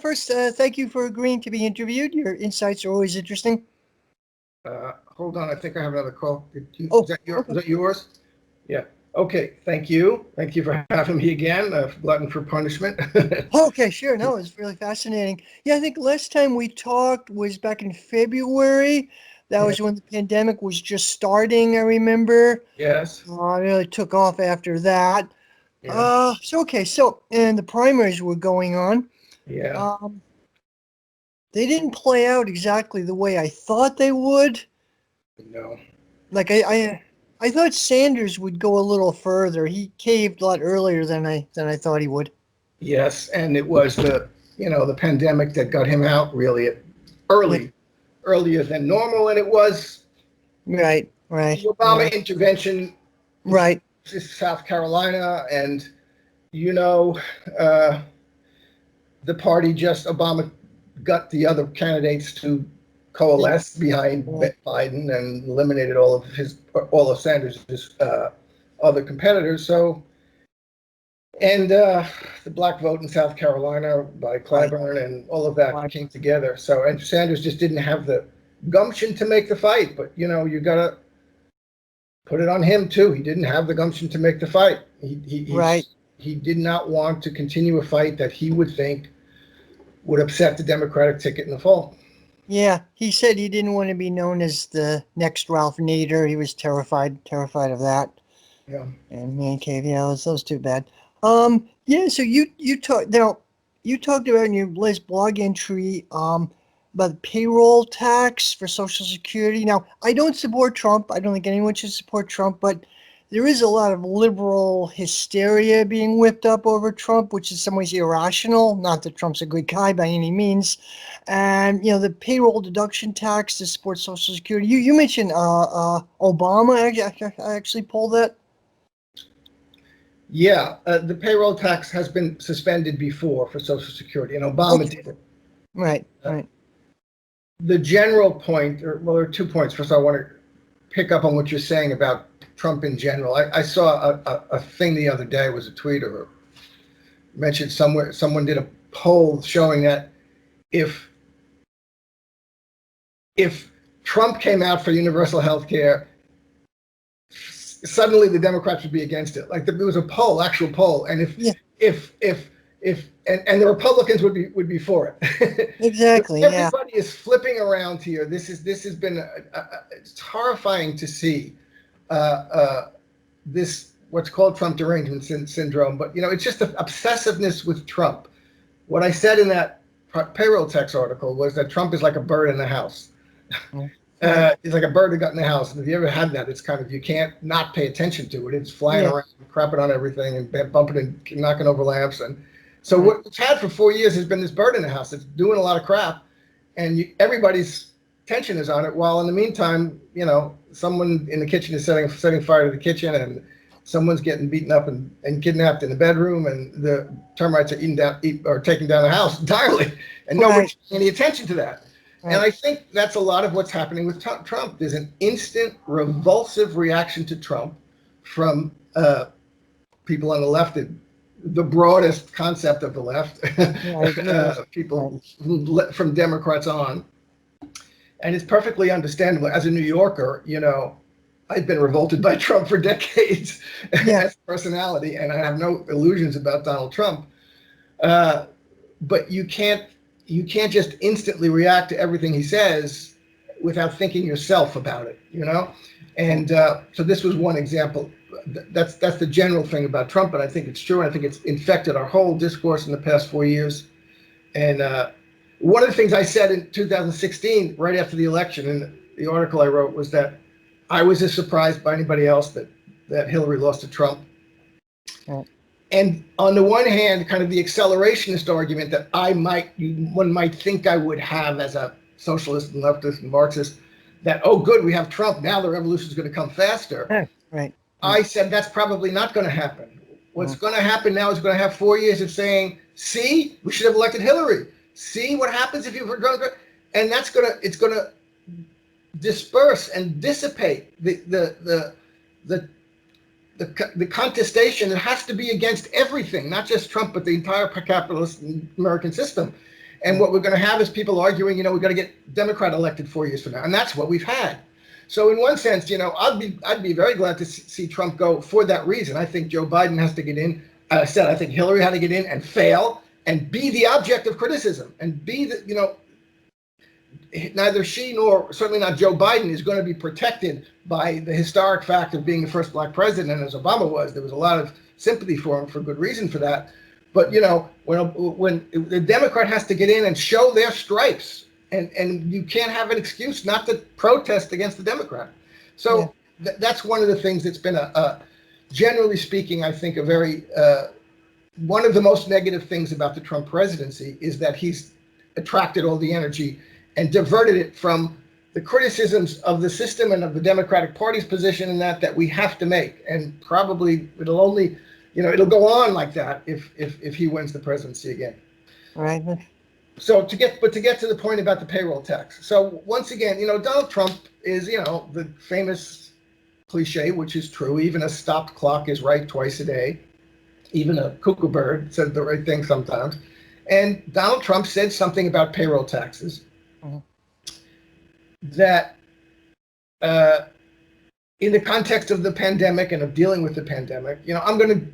first, thank you for agreeing to be interviewed. Your insights are always interesting. Hold on, I think I have another call. Is Oh, that okay. yours? Yeah. Okay. Thank you. Thank you for having me again. Glutton for punishment. Okay, sure. No, it's really fascinating. Yeah, I think last time we talked was back in February. That Yeah. was when the pandemic was just starting, I remember. Yes. It really took off after that. Yeah. And the primaries were going on. Yeah. Um, they didn't play out exactly the way I thought they would. No. Like I thought Sanders would go a little further. He caved a lot earlier than I thought he would. Yes, and it was the pandemic that got him out really Yeah, earlier than normal, and it was right, the right, Obama intervention in right, South Carolina, and you know, uh, the party just Obama got the other candidates to yeah, coalesce behind right, Biden and eliminated all of Sanders' other competitors. So, and the black vote in South Carolina by right, Clyburn and all of that right. came together. So, and Sanders just didn't have the gumption to make the fight. But you gotta put it on him too. He didn't have the gumption to make the fight. Right. He did not want to continue a fight that he would think would upset the Democratic ticket in the fall. Yeah, he said he didn't want to be known as the next Ralph Nader. He was terrified of that. Yeah. And man cave, yeah, that was too bad. Yeah. So you talked about in your latest blog entry about the payroll tax for Social Security. Now, I don't support Trump. I don't think anyone should support Trump, but there is a lot of liberal hysteria being whipped up over Trump, which is in some ways irrational. Not that Trump's a good guy by any means. And the payroll deduction tax to support Social Security. You mentioned Obama actually pulled that. Yeah, the payroll tax has been suspended before for Social Security, and Obama Okay. did it. Right, Uh, right. the general point, there are 2 points. First, I want to pick up on what you're saying about Trump in general. I saw a thing the other day, was a tweet or mentioned somewhere, someone did a poll showing that if if Trump came out for universal health care, suddenly the Democrats would be against it. Like there was a poll, actual poll, and Yeah, if and the Republicans would be for it. So exactly. Yeah, everybody is flipping around here. This has been it's horrifying to see this what's called Trump derangement syndrome. But it's just the obsessiveness with Trump. What I said in that payroll tax article was that Trump is like a bird in the house. yeah. Right. It's like a bird that got in the house. And if you ever had that, it's kind of, you can't not pay attention to it. It's flying Yeah, around, crapping on everything, and bumping and knocking over lamps. And so right. what we've had for 4 years has been this bird in the house that's doing a lot of crap, and everybody's attention is on it. While in the meantime, someone in the kitchen is setting fire to the kitchen, and someone's getting beaten up and kidnapped in the bedroom, and the termites are taking down the house entirely, and nobody's Right, paying any attention to that. And right. I think that's a lot of what's happening with Trump. There's an instant revulsive reaction to Trump from people on the left, the broadest concept of the left, Right. Liberals. Right. people from Democrats on. And it's perfectly understandable. As a New Yorker, I've been revolted by Trump for decades Yeah, as a personality, and I have no illusions about Donald Trump. But you can't just instantly react to everything he says without thinking yourself about it. And so this was one example. That's the general thing about Trump, and I think it's true. And I think it's infected our whole discourse in the past 4 years. And one of the things I said in 2016, right after the election, in the article I wrote, was that I was as surprised by anybody else that Hillary lost to Trump. right. And on the one hand, kind of the accelerationist argument that one might think I would have as a socialist and leftist and Marxist, that, oh, good, we have Trump, now the revolution is going to come faster. Right, right. I said that's probably not going to happen. What's Mm. going to happen now is going to have 4 years of saying, see, we should have elected Hillary. See what happens if you were going to, and it's going to disperse and dissipate the contestation. It has to be against everything, not just Trump, but the entire capitalist American system. And what we're going to have is people arguing, we've got to get Democrat elected 4 years from now. And that's what we've had. So in one sense, I'd be very glad to see Trump go for that reason. I think Joe Biden has to get in. I said, I think Hillary had to get in and fail and be the object of criticism and be the, neither she nor certainly not Joe Biden is going to be protected by the historic fact of being the first black president. And as Obama was, there was a lot of sympathy for him for good reason for that. But, when the Democrat has to get in and show their stripes, and you can't have an excuse not to protest against the Democrat. So that's one of the things that's been generally speaking, I think, one of the most negative things about the Trump presidency is that he's attracted all the energy and diverted it from the criticisms of the system and of the Democratic Party's position in that we have to make. And probably it'll only, it'll go on like that if he wins the presidency again. Right. So to get to the point about the payroll tax. So once again, Donald Trump is, the famous cliche, which is true. Even a stopped clock is right twice a day. Even a cuckoo bird says the right thing sometimes. And Donald Trump said something about payroll taxes that in the context of the pandemic and of dealing with the pandemic, I'm going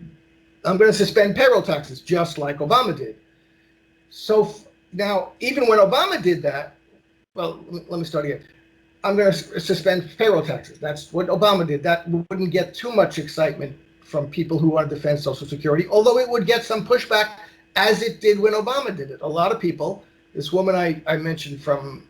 to suspend payroll taxes just like Obama did. So now, even when Obama did that, well, let me start again. I'm going to suspend payroll taxes. That's what Obama did. That wouldn't get too much excitement from people who want to defend Social Security, although it would get some pushback as it did when Obama did it. A lot of people, this woman I mentioned from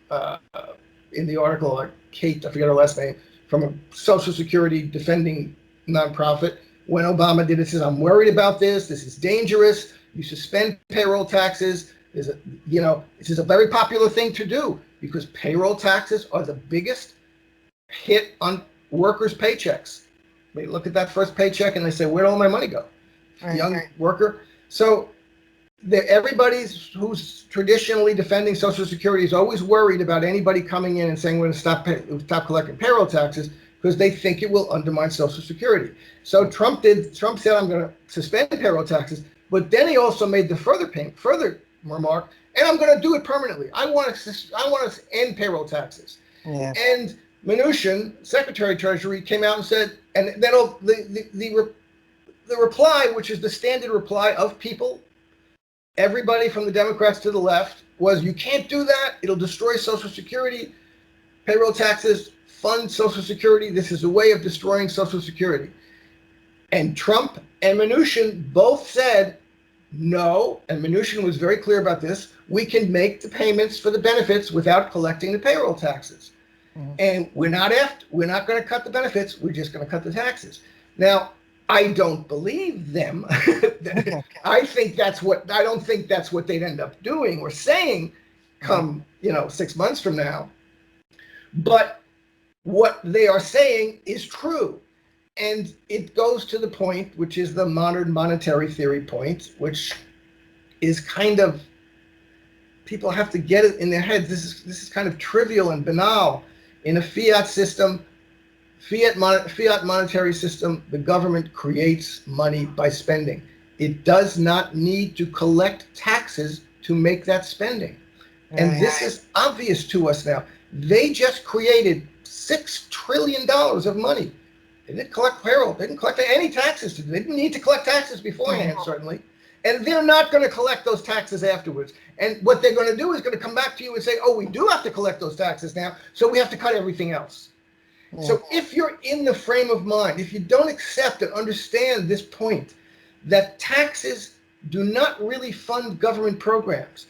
in the article, Kate, I forget her last name, from a Social Security defending nonprofit, when Obama did it, says, I'm worried about this. This is dangerous. You suspend payroll taxes. This is a very popular thing to do because payroll taxes are the biggest hit on workers' paychecks. They look at that first paycheck and they say, where'd all my money go? Young worker. So everybody who's traditionally defending Social Security is always worried about anybody coming in and saying we're going to stop collecting payroll taxes because they think it will undermine Social Security. So Trump said, I'm going to suspend payroll taxes, but then he also made the further remark, and I'm going to do it permanently. I want to end payroll taxes. Yeah. And Mnuchin, Secretary of Treasury, came out and said, and then the reply, which is the standard reply of people, everybody from the Democrats to the left, was you can't do that. It'll destroy Social Security. Payroll taxes fund Social Security. This is a way of destroying Social Security. And Trump and Mnuchin both said, no, and Mnuchin was very clear about this, we can make the payments for the benefits without collecting the payroll taxes. Mm-hmm. And we're not going to cut the benefits, we're just going to cut the taxes. Now, I don't believe them. I don't think that's what they'd end up doing or saying come, 6 months from now. But what they are saying is true. And it goes to the point, which is the modern monetary theory point, which is kind of, people have to get it in their heads. This is kind of trivial and banal. In a fiat system, fiat monetary system, the government creates money by spending. It does not need to collect taxes to make that spending. And this is obvious to us now. They just created $6 trillion of money. They didn't collect payroll. They didn't collect any taxes. They didn't need to collect taxes beforehand, certainly. And they're not going to collect those taxes afterwards. And what they're going to do is going to come back to you and say, oh, we do have to collect those taxes now, so we have to cut everything else. Yeah. So if you're in the frame of mind, if you don't accept and understand this point, that taxes do not really fund government programs.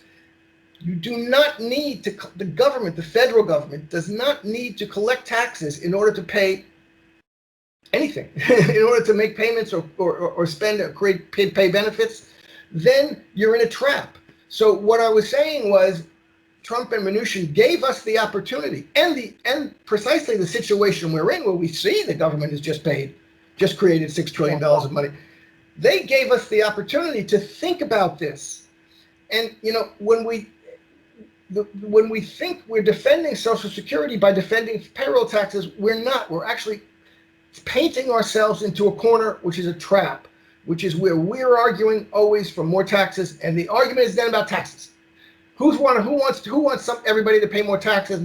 You do not need to, the federal government does not need to collect taxes in order to pay anything, in order to make payments or spend or pay benefits, then you're in a trap. So what I was saying was Trump and Mnuchin gave us the opportunity and precisely the situation we're in, where we see the government has just created $6 trillion of money. They gave us the opportunity to think about this. And, when we think we're defending Social Security by defending payroll taxes, we're not. We're actually painting ourselves into a corner, which is a trap, which is where we're arguing always for more taxes, and the argument is then about taxes. Who wants everybody to pay more taxes,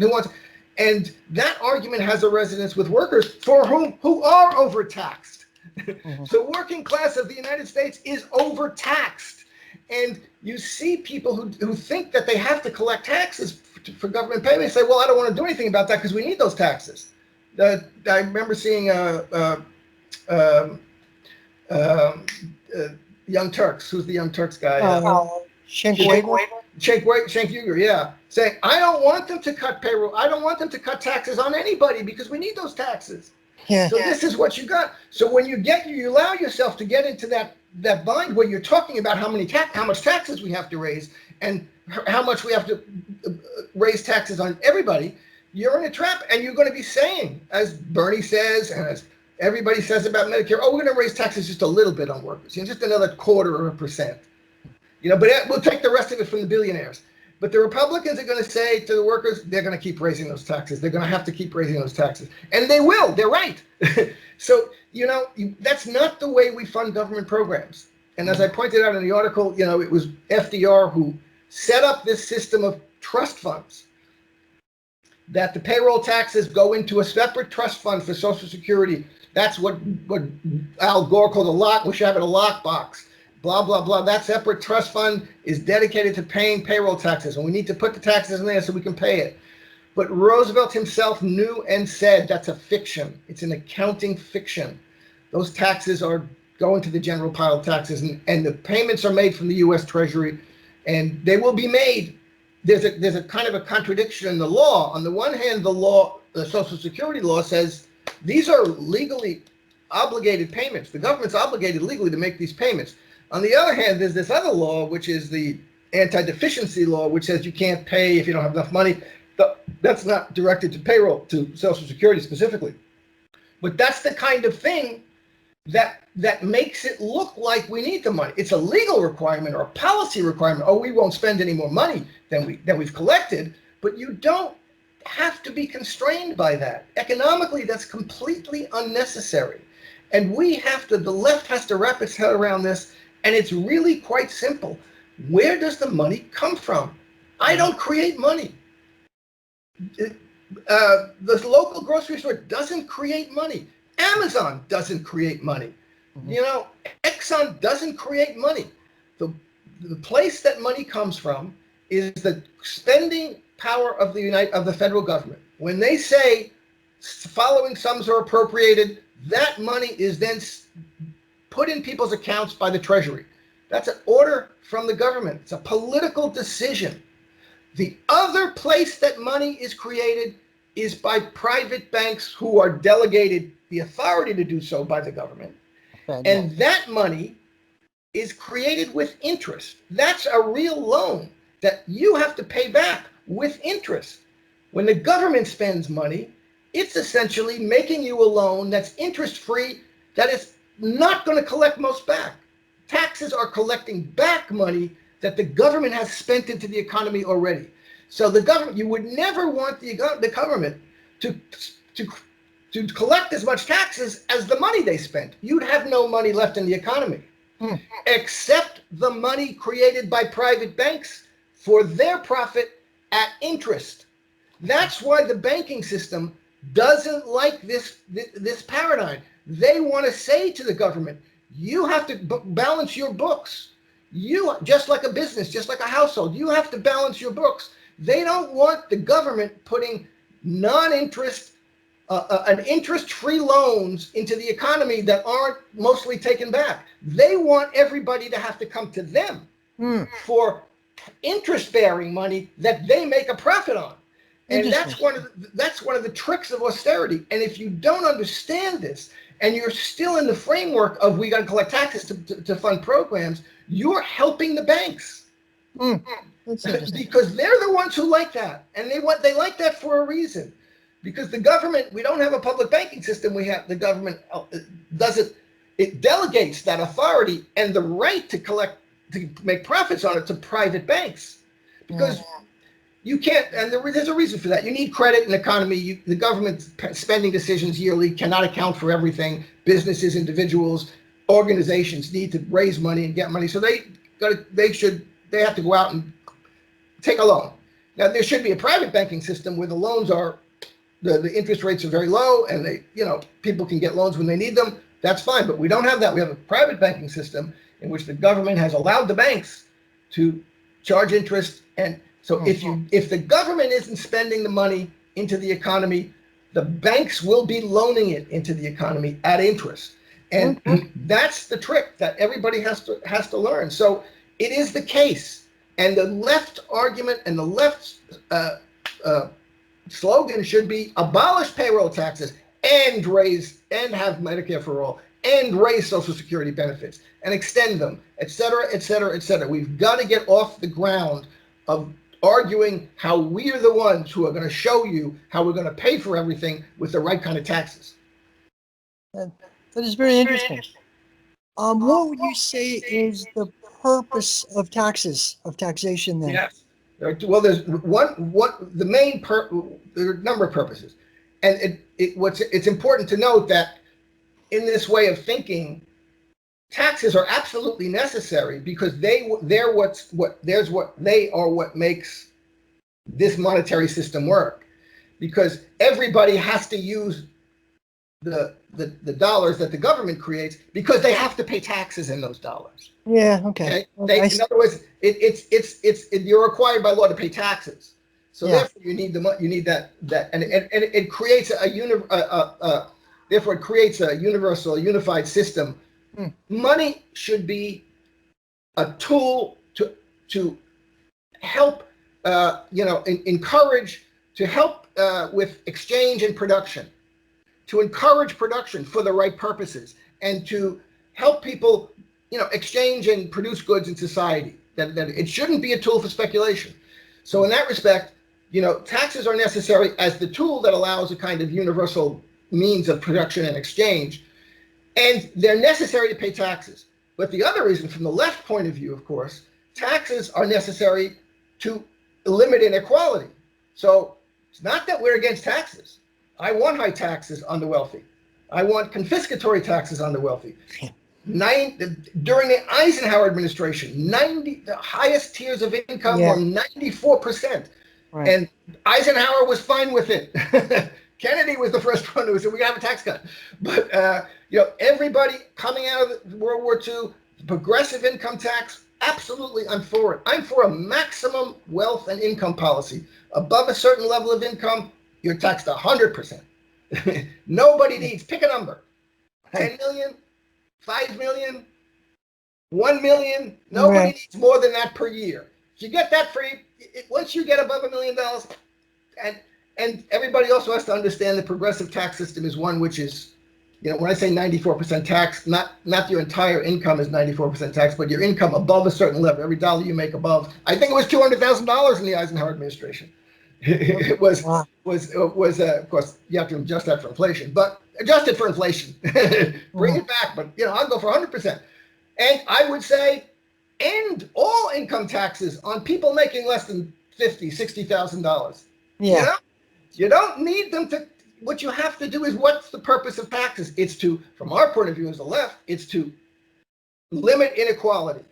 and that argument has a resonance with workers who are overtaxed. Mm-hmm. The working class of the United States is overtaxed. And you see people who think that they have to collect taxes for government payment say, well, I don't want to do anything about that because we need those taxes. I remember seeing Young Turks. Who's the Young Turks guy? Shank Cenk Uygur? yeah, saying, I don't want them to cut payroll. I don't want them to cut taxes on anybody because we need those taxes. Yeah. So this is what you got. So when you allow yourself to get into that bind where you're talking about how much taxes we have to raise and how much we have to raise taxes on everybody, you're in a trap, and you're going to be saying, as Bernie says and as everybody says about Medicare, oh, we're going to raise taxes just a little bit on workers, just another 1/4%. But we'll take the rest of it from the billionaires. But the Republicans are going to say to the workers, they're going to keep raising those taxes. They're going to have to keep raising those taxes. And they will. They're right. So, that's not the way we fund government programs. And as I pointed out in the article, it was FDR who set up this system of trust funds, that the payroll taxes go into a separate trust fund for Social Security. That's what Al Gore called we should have it a lockbox. Blah, blah, blah. That separate trust fund is dedicated to paying payroll taxes, and we need to put the taxes in there so we can pay it. But Roosevelt himself knew and said that's a fiction. It's an accounting fiction. Those taxes are going to the general pile of taxes, and the payments are made from the U.S. Treasury, and they will be made. There's a kind of a contradiction in the law. On the one hand, the Social Security law says these are legally obligated payments. The government's obligated legally to make these payments. On the other hand, there's this other law, which is the anti-deficiency law, which says you can't pay if you don't have enough money. That's not directed to payroll, to Social Security specifically. But that's the kind of thing that makes it look like we need the money. It's a legal requirement or a policy requirement. Oh, we won't spend any more money than we've collected. But you don't have to be constrained by that. Economically, that's completely unnecessary. And the left has to wrap its head around this. And it's really quite simple. Where does the money come from? I don't create money. The local grocery store doesn't create money. Amazon doesn't create money. Exxon doesn't create money. The place that money comes from is the spending power of the federal government. When they say following sums are appropriated, that money is then put in people's accounts by the Treasury. That's an order from the government. It's a political decision. The other place that money is created is by private banks who are delegated the authority to do so by the government. And that money is created with interest. That's a real loan that you have to pay back with interest. When the government spends money, it's essentially making you a loan that's interest-free, that is not going to collect most back. Taxes are collecting back money that the government has spent into the economy already. So you would never want the government to collect as much taxes as the money they spent. You'd have no money left in the economy, except the money created by private banks for their profit at interest. That's why the banking system doesn't like this paradigm. They want to say to the government, you have to balance your books. You, just like a business, just like a household, you have to balance your books. They don't want the government putting non-interest, interest-free loans into the economy that aren't mostly taken back. They want everybody to have to come to them for interest-bearing money that they make a profit on. And that's one of the tricks of austerity. And if you don't understand this, and you're still in the framework of we got to collect taxes to fund programs, you're helping the banks. Because they're the ones who like that. And they like that for a reason. Because the government, we don't have a public banking system. The government it delegates that authority and the right to make profits on it to private banks. Because you can't, and there's a reason for that. You need credit in the economy. The government's spending decisions yearly cannot account for everything. Businesses, individuals, organizations need to raise money and get money. So they have to go out and take a loan. Now, there should be a private banking system where the loans are, the interest rates are very low, and people can get loans when they need them. That's fine, but we don't have that. We have a private banking system in which the government has allowed the banks to charge interest. And so if the government isn't spending the money into the economy, the banks will be loaning it into the economy at interest. And that's the trick that everybody has to learn. So it is the case. And the left argument and the left slogan should be abolish payroll taxes and have Medicare for all and raise Social Security benefits and extend them, et cetera, et cetera, et cetera. We've got to get off the ground of arguing how we are the ones who are going to show you how we're going to pay for everything with the right kind of taxes. That is very interesting. What would you say is the purpose of taxation then? Yes. Well, there's the main there are a number of purposes. And it's important to note that in this way of thinking, taxes are absolutely necessary because they are what makes this monetary system work. Because everybody has to use the dollars that the government creates because they have to pay taxes in those dollars. Yeah. Okay. In other words, you're required by law to pay taxes. So therefore, you need that, and it creates therefore it creates a unified system. Money should be a tool to help, encourage, to help with exchange and production, to encourage production for the right purposes, and to help people, exchange and produce goods in society. That it shouldn't be a tool for speculation. So in that respect, taxes are necessary as the tool that allows a kind of universal means of production and exchange, and they're necessary to pay taxes. But the other reason, from the left point of view, of course, taxes are necessary to limit inequality. So it's not that we're against taxes. I want high taxes on the wealthy. I want confiscatory taxes on the wealthy. During the Eisenhower administration, the highest tiers of income were 94%. Right. And Eisenhower was fine with it. Kennedy was the first one who said, we have a tax cut. But, everybody coming out of World War II, progressive income tax, absolutely, I'm for it. I'm for a maximum wealth and income policy. Above a certain level of income, you're taxed 100%. Nobody needs, pick a number, 10 million, 5 million, 1 million. Nobody needs more than that per year. If you get that free, once you get above $1 million, and everybody also has to understand the progressive tax system is one which is, when I say 94% tax, not your entire income is 94% tax, but your income above a certain level, every dollar you make above. I think it was $200,000 in the Eisenhower administration. It was of course, you have to adjust that for inflation, but adjust it for inflation. Bring it back, but I'll go for 100%. And I would say end all income taxes on people making less than $50,000-$60,000. Yeah. You don't need them to. What you have to do is, what's the purpose of taxes? It's to, from our point of view as the left, it's to limit inequality.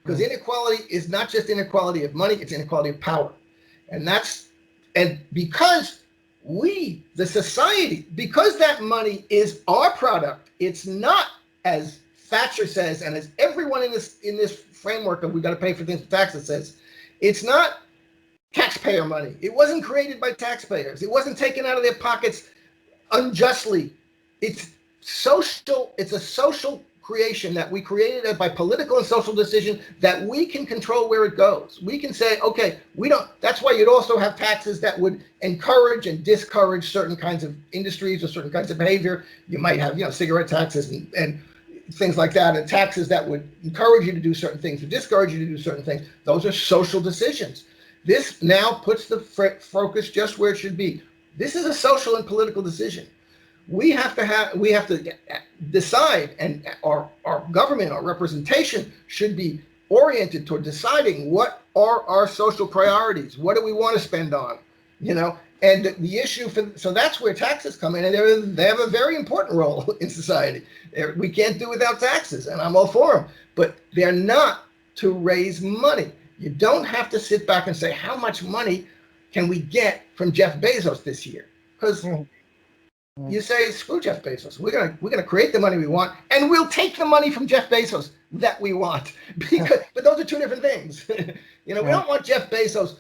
Because inequality is not just inequality of money, it's inequality of power. And because we, the society, because that money is our product, it's not, as Thatcher says, and as everyone in this framework of we got to pay for things with taxes says, it's not taxpayer money. It wasn't created by taxpayers. It wasn't taken out of their pockets unjustly. It's social. It's a social creation that we created by political and social decision that we can control where it goes. We can say, okay, we don't. That's why you'd also have taxes that would encourage and discourage certain kinds of industries or certain kinds of behavior. You might have, cigarette taxes and things like that, and taxes that would encourage you to do certain things or discourage you to do certain things. Those are social decisions. This now puts the focus just where it should be. This is a social and political decision. We have to decide, and our government, our representation should be oriented toward deciding what are our social priorities. What do we want to spend on? And the issue so that's where taxes come in, and they have a very important role in society. We can't do without taxes, and I'm all for them, but they're not to raise money. You don't have to sit back and say, how much money can we get from Jeff Bezos this year? Because you say, screw Jeff Bezos. We're gonna create the money we want, and we'll take the money from Jeff Bezos that we want. But those are two different things. We don't want Jeff Bezos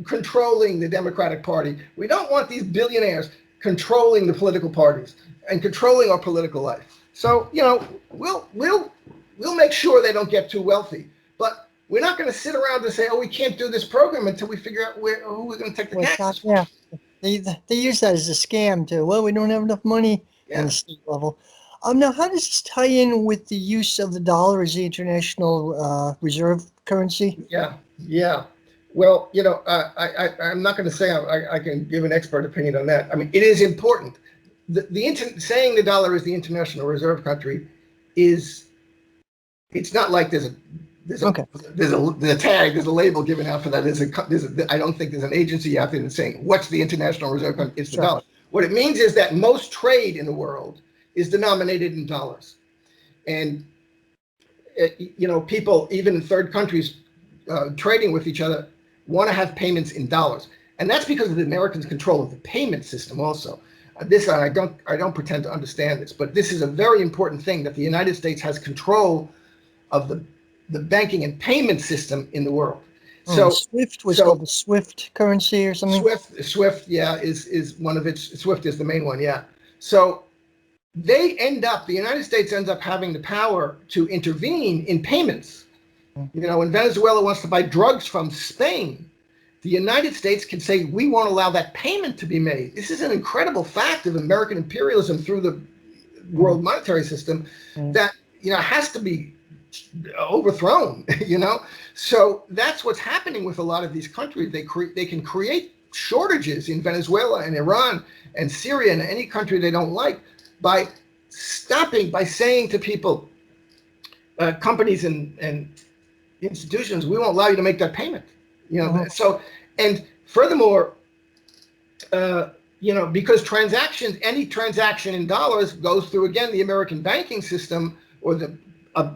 controlling the Democratic Party. We don't want these billionaires controlling the political parties and controlling our political life. So we'll make sure they don't get too wealthy. But we're not going to sit around and say, oh, we can't do this program until we figure out who we're going to take the taxes from. Yeah. They use that as a scam too. Well, we don't have enough money on the state level. Now, how does this tie in with the use of the dollar as the international reserve currency? Yeah. Well, I'm not going to say I can give an expert opinion on that. I mean, it is important. Saying the dollar is the international reserve country it's not like there's a tag, there's a label given out for that. I don't think there's an agency out there that's saying what's the international reserve country. It's the dollar. What it means is that most trade in the world is denominated in dollars, and people even in third countries trading with each other want to have payments in dollars, and that's because of the Americans' control of the payment system. Also, I don't pretend to understand this, but this is a very important thing, that the United States has control of the banking and payment system in the world. So SWIFT was called the SWIFT currency or something. SWIFT, is one of its. SWIFT is the main one, yeah. So the United States ends up having the power to intervene in payments. When Venezuela wants to buy drugs from Spain, the United States can say, we won't allow that payment to be made. This is an incredible fact of American imperialism through the world monetary system that has to be overthrown. So that's what's happening with a lot of these countries. They can create shortages in Venezuela and Iran and Syria and any country they don't like by saying to people, companies and institutions, we won't allow you to make that payment. So, and furthermore, because any transaction in dollars goes through, again, the American banking system, or the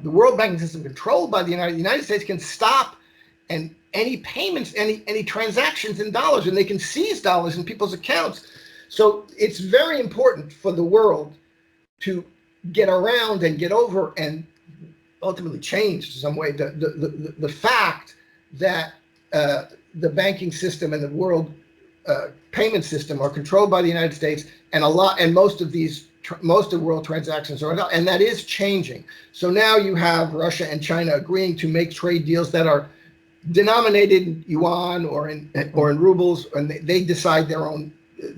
world banking system controlled by the United States can stop any payments, any transactions in dollars, and they can seize dollars in people's accounts. So it's very important for the world to get around and get over and ultimately change in some way the fact that the banking system and the world payment system are controlled by the United States, and most of world transactions are, and that is changing. So now you have Russia and China agreeing to make trade deals that are denominated in yuan or in rubles, and they decide their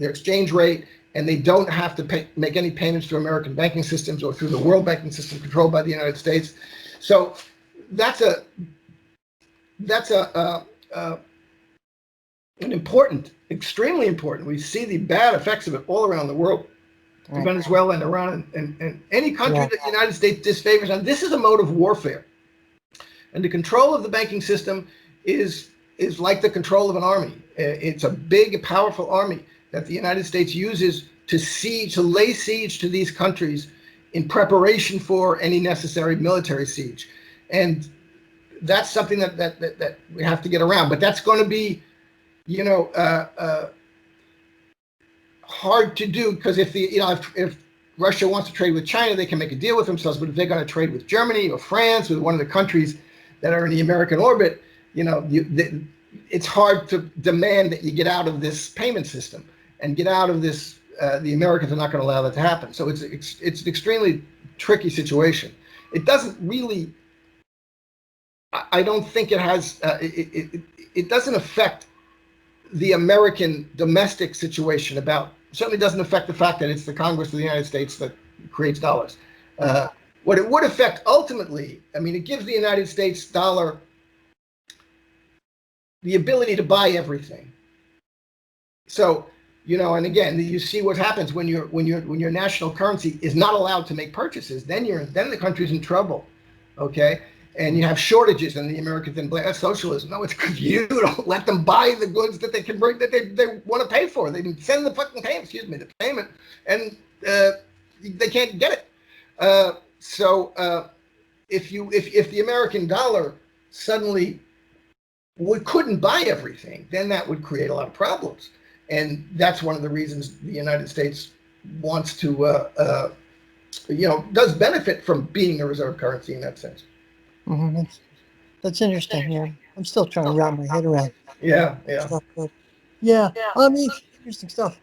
exchange rate, and they don't have to make any payments through American banking systems or through the world banking system controlled by the United States. So that's an important, extremely important. We see the bad effects of it all around the world. Right. Venezuela and Iran and any country that the United States disfavors. And this is a mode of warfare. And the control of the banking system is like the control of an army. It's a big, powerful army that the United States uses to lay siege to these countries in preparation for any necessary military siege. And that's something that we have to get around. But that's going to be, hard to do, because if Russia wants to trade with China, they can make a deal with themselves. But if they're going to trade with Germany or France, with one of the countries that are in the American orbit, it's hard to demand that you get out of this payment system and get out of this. The Americans are not going to allow that to happen. So it's an extremely tricky situation. It doesn't really. I don't think it has. It doesn't affect the American domestic situation. Certainly doesn't affect the fact that it's the Congress of the United States that creates dollars. What it would affect ultimately, it gives the United States dollar the ability to buy everything. So, and again, you see what happens when your national currency is not allowed to make purchases. Then the country's in trouble. Okay. And you have shortages, and the Americans then blame that's socialism. No, it's because you don't let them buy the goods that they can bring, that they want to pay for. They send the fucking payment, the payment, and they can't get it. So if the American dollar suddenly we couldn't buy everything, then that would create a lot of problems. And that's one of the reasons the United States wants to, does benefit from being a reserve currency in that sense. Hmm. That's interesting. Yeah, I'm still trying to wrap my head around Yeah, yeah. stuff, but yeah, I mean, interesting stuff.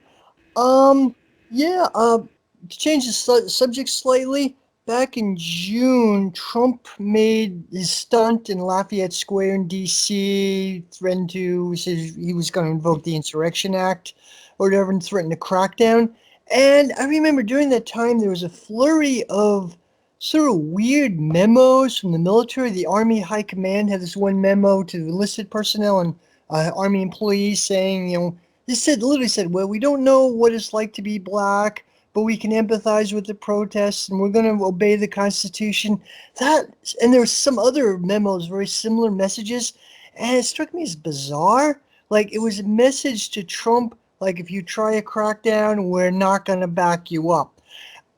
Um, yeah, to change the subject slightly, back in June, Trump made his stunt in Lafayette Square in D.C., threatened to, he said he was going to invoke the Insurrection Act or whatever and threatened a crackdown. And I remember during that time, there was a flurry of sort of weird memos from the military. The Army High Command had this one memo to enlisted personnel and Army employees saying, this said literally said, well, we don't know what it's like to be black, but we can empathize with the protests and we're going to obey the Constitution. That and there were some other memos, very similar messages, and it struck me as bizarre. Like it was a message to Trump, like if you try a crackdown, we're not going to back you up.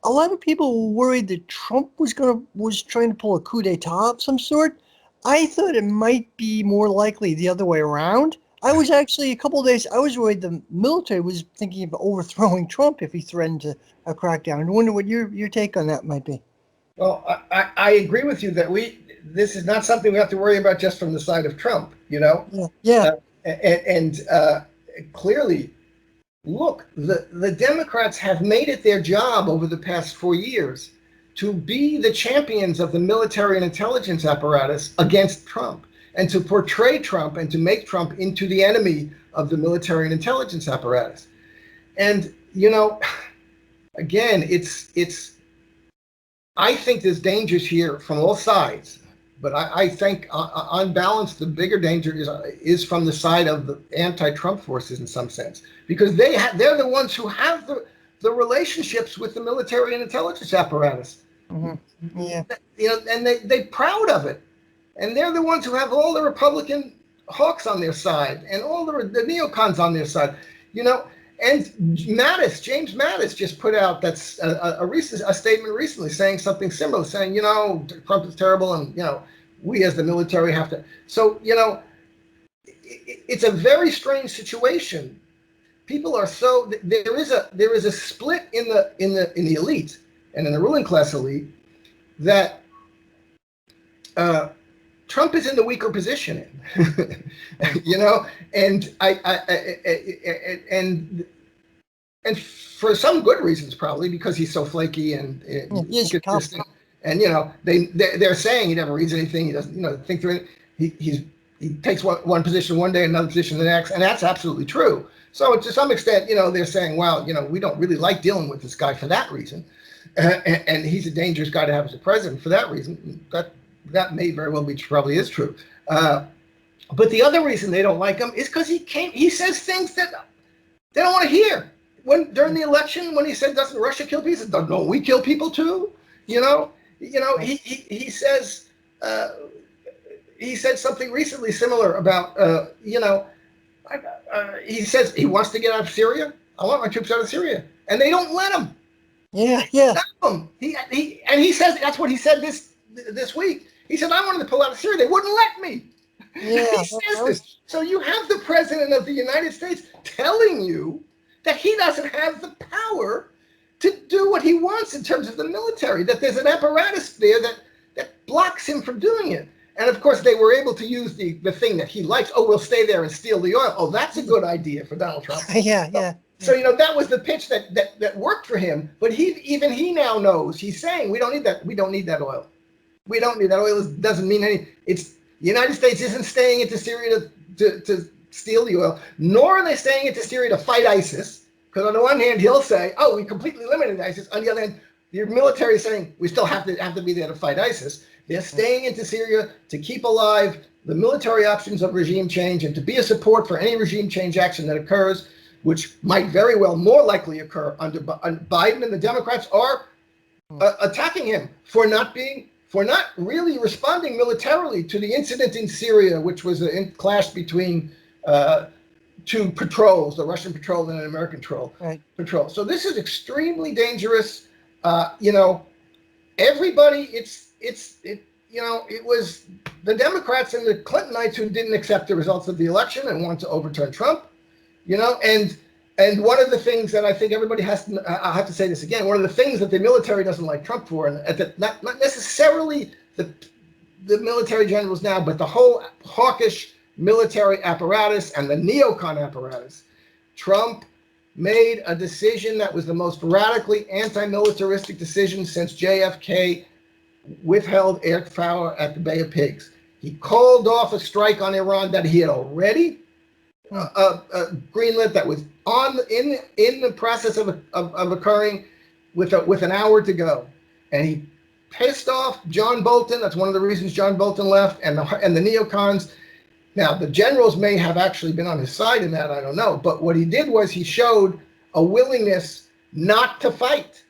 A lot of people were worried that Trump was trying to pull a coup d'état of some sort. I thought it might be more likely the other way around. I was actually a couple of days. I was worried the military was thinking of overthrowing Trump if he threatened a crackdown. I wonder what your take on that might be. Well, I agree with you that this is not something we have to worry about just from the side of Trump, Yeah, yeah. and clearly, look, the Democrats have made it their job over the past 4 years to be the champions of the military and intelligence apparatus against Trump, and to portray Trump and to make Trump into the enemy of the military and intelligence apparatus. And again, I think there's dangers here from all sides, but I think on balance, the bigger danger is from the side of the anti-Trump forces in some sense, because they're the ones who have the relationships with the military and intelligence apparatus. Mm-hmm. Yeah. And they're proud of it, and they're the ones who have all the Republican hawks on their side and all the neocons on their side. And James Mattis just put out a statement recently saying something similar, saying, Trump is terrible, and we as the military have to. So it's a very strange situation. People are there is a split in the elite and in the ruling class elite that Trump is in the weaker position in, and for some good reasons, probably because he's so flaky and inconsistent. And they're saying he never reads anything. He doesn't think through it. He takes one position one day, another position the next, and that's absolutely true. So to some extent, they're saying, well, we don't really like dealing with this guy for that reason, and he's a dangerous guy to have as a president for that reason. That may very well be probably is true. But the other reason they don't like him is because he says things that they don't want to hear. During the election, when he said, "Doesn't Russia kill people?" He said, "Don't we kill people too?" He says he said something recently similar about he says he wants to get out of Syria. I want my troops out of Syria, and they don't let him. Yeah. He says that's what he said this week. He said, I wanted to pull out of Syria. They wouldn't let me. Yeah, he says this. So you have the president of the United States telling you that he doesn't have the power to do what he wants in terms of the military, that there's an apparatus there that blocks him from doing it. And of course, they were able to use the thing that he likes. Oh, we'll stay there and steal the oil. Oh, that's a good idea for Donald Trump. Yeah. So, that was the pitch that worked for him. But he now knows. He's saying, we don't need that. We don't need that oil. We don't need that oil. It doesn't mean anything. The United States isn't staying into Syria to steal the oil, nor are they staying into Syria to fight ISIS. Because on the one hand, he'll say, "Oh, we completely eliminated ISIS." On the other hand, your military is saying we still have to be there to fight ISIS. They're staying into Syria to keep alive the military options of regime change and to be a support for any regime change action that occurs, which might very well more likely occur under Biden, and the Democrats are attacking him for not really responding militarily to the incident in Syria, which was a clash between two patrols, the Russian patrol and an American patrol. So this is extremely dangerous. Everybody, it was the Democrats and the Clintonites who didn't accept the results of the election and wanted to overturn Trump, and one of the things that I think everybody has to, I have to say this again, one of the things that the military doesn't like Trump for, and not necessarily the military generals now, but the whole hawkish military apparatus and the neocon apparatus, Trump made a decision that was the most radically anti-militaristic decision since JFK withheld air power at the Bay of Pigs. He called off a strike on Iran that he had already greenlit, that was in the process of occurring, with an hour to go, and he pissed off John Bolton. That's one of the reasons John Bolton left, and the neocons. Now, the generals may have actually been on his side in that, I don't know. But what he did was he showed a willingness not to fight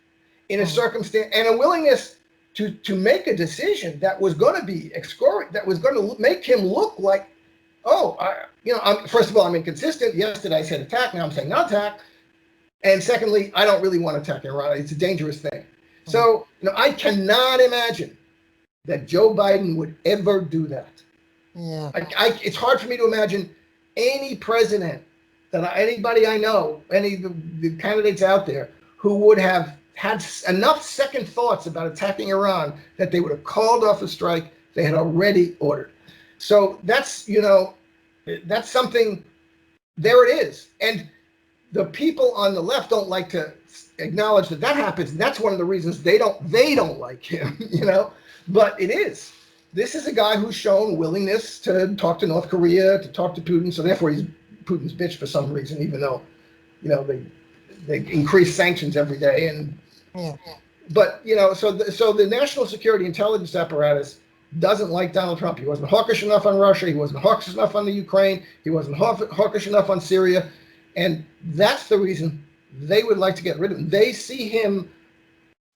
in a circumstance, and a willingness to make a decision that was going to be excoriating, that was going to make him look like, first of all, I'm inconsistent. Yesterday I said attack, now I'm saying not attack. And secondly, I don't really want to attack Iran. It's a dangerous thing. So, I cannot imagine that Joe Biden would ever do that. Yeah. It's hard for me to imagine any president anybody I know, any of the candidates out there, who would have had enough second thoughts about attacking Iran that they would have called off a strike they had already ordered. So that's something, there it is. And the people on the left don't like to acknowledge that happens. And that's one of the reasons they don't like him, but it is. This is a guy who's shown willingness to talk to North Korea, to talk to Putin. So therefore he's Putin's bitch for some reason, even though, they increase sanctions every day. And, but, so the national security intelligence apparatus doesn't like Donald Trump. He wasn't hawkish enough on Russia. He wasn't hawkish enough on the Ukraine. He wasn't hawkish enough on Syria. And that's the reason they would like to get rid of him. They see him,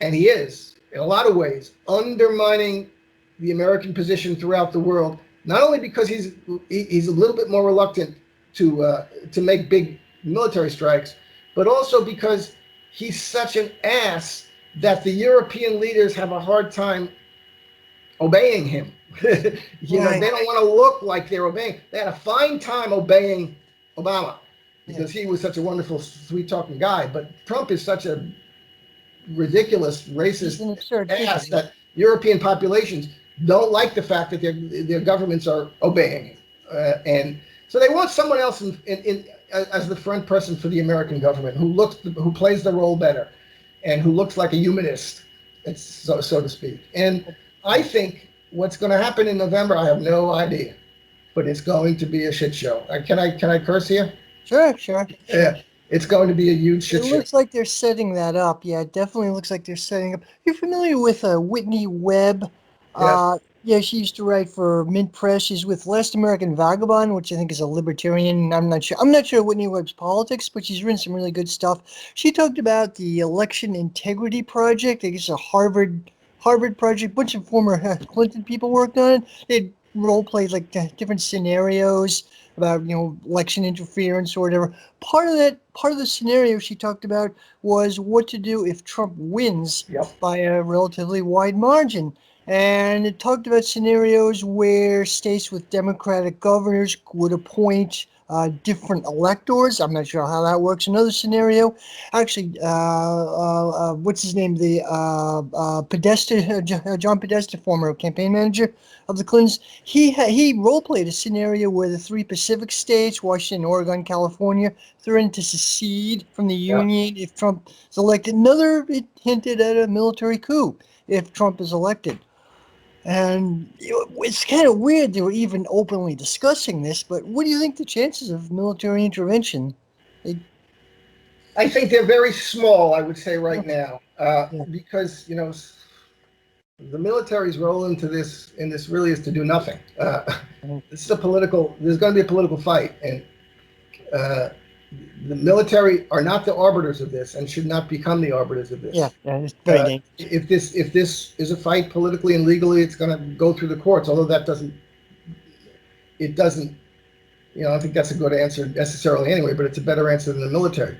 and he is, in a lot of ways, undermining the American position throughout the world, not only because he's a little bit more reluctant to make big military strikes, but also because he's such an ass that the European leaders have a hard time obeying him. They don't want to look like they're obeying. They had a fine time obeying Obama because he was such a wonderful, sweet-talking guy. But Trump is such a ridiculous, racist ass that European populations don't like the fact that their governments are obeying him. And so they want someone else as the front person for the American government who plays the role better and who looks like a humanist, so to speak. And I think what's going to happen in November, I have no idea, but it's going to be a shit show. Can I curse here? Sure. Yeah, it's going to be a huge shit show. It looks like they're setting that up. Yeah, it definitely looks like they're setting up. You're familiar with Whitney Webb? Yes. Yeah, she used to write for Mint Press. She's with Last American Vagabond, which I think is a libertarian. I'm not sure Whitney Webb's politics, but she's written some really good stuff. She talked about the Election Integrity Project. I guess a Harvard project. A bunch of former Clinton people worked on it. They role played like different scenarios about election interference or whatever. Part of the scenario she talked about was what to do if Trump wins by a relatively wide margin. And it talked about scenarios where states with Democratic governors would appoint different electors. I'm not sure how that works. Another scenario, actually, what's his name? The Podesta, John Podesta, former campaign manager of the Clintons. He role-played a scenario where the three Pacific states, Washington, Oregon, California, threatened to secede from the Union if Trump is elected. It hinted at a military coup if Trump is elected. And it's kind of weird they were even openly discussing this, but what do you think the chances of military intervention? I think they're very small, I would say right now, because, the military's role in this really is to do nothing. There's going to be a political fight, and the military are not the arbiters of this and should not become the arbiters of this. Yeah, it's very dangerous. If this is a fight politically and legally, it's going to go through the courts. Although it doesn't. I don't think that's a good answer necessarily anyway. But it's a better answer than the military.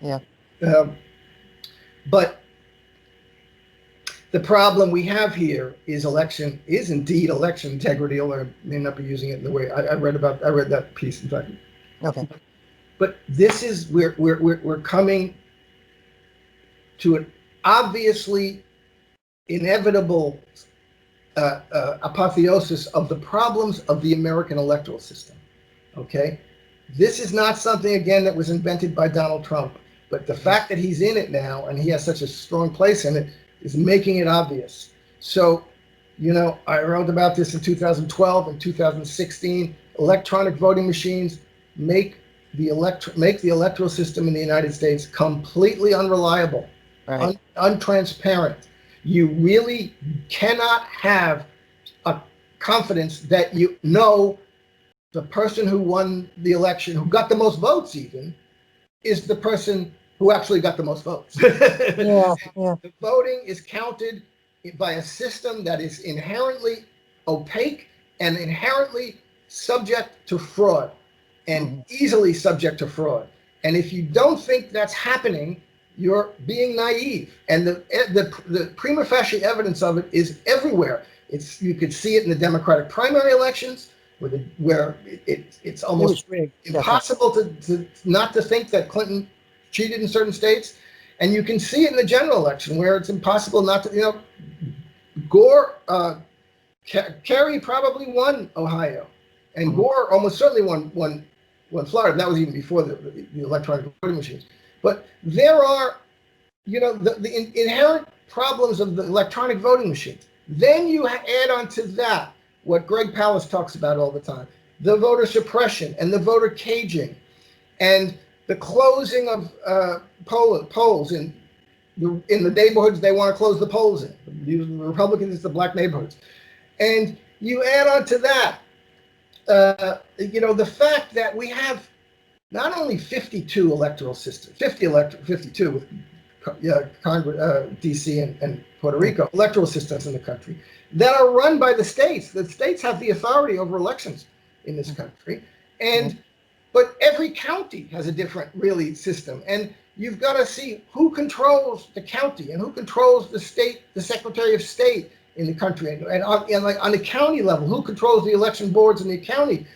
Yeah. But The problem we have here is indeed election integrity, although I may not be using it in the way I read that piece, in fact. Okay. But this is we're coming to an obviously inevitable apotheosis of the problems of the American electoral system. Okay, this is not something again that was invented by Donald Trump, but the fact that he's in it now and he has such a strong place in it is making it obvious. So, I wrote about this in 2012 and 2016. Electronic voting machines make the electoral system in the United States completely unreliable, Right. untransparent. You really cannot have a confidence that the person who won the election, who got the most votes even, is the person who actually got the most votes. Yeah. Yeah. The voting is counted by a system that is inherently opaque and inherently subject to fraud, and easily subject to fraud. And if you don't think that's happening, you're being naive. And the prima facie evidence of it is everywhere. You could see it in the Democratic primary elections, where it's almost impossible to not to think that Clinton cheated in certain states. And you can see it in the general election, where it's impossible not to. Gore, Kerry probably won Ohio, and Gore almost certainly won Florida. And that was even before the electronic voting machines. But there are, the inherent problems of the electronic voting machines. Then you add on to that what Greg Palast talks about all the time: the voter suppression and the voter caging, and the closing of polls in the neighborhoods they want to close the polls in. The Republicans, it's the black neighborhoods. And you add on to that, the fact that we have not only 52 electoral systems, 52 with Congress, D.C. and Puerto Rico, electoral systems in the country that are run by the states. The states have the authority over elections in this country. But every county has a different, system. And you've got to see who controls the county and who controls the state, the Secretary of State in the country. And on the county level, who controls the election boards in the county,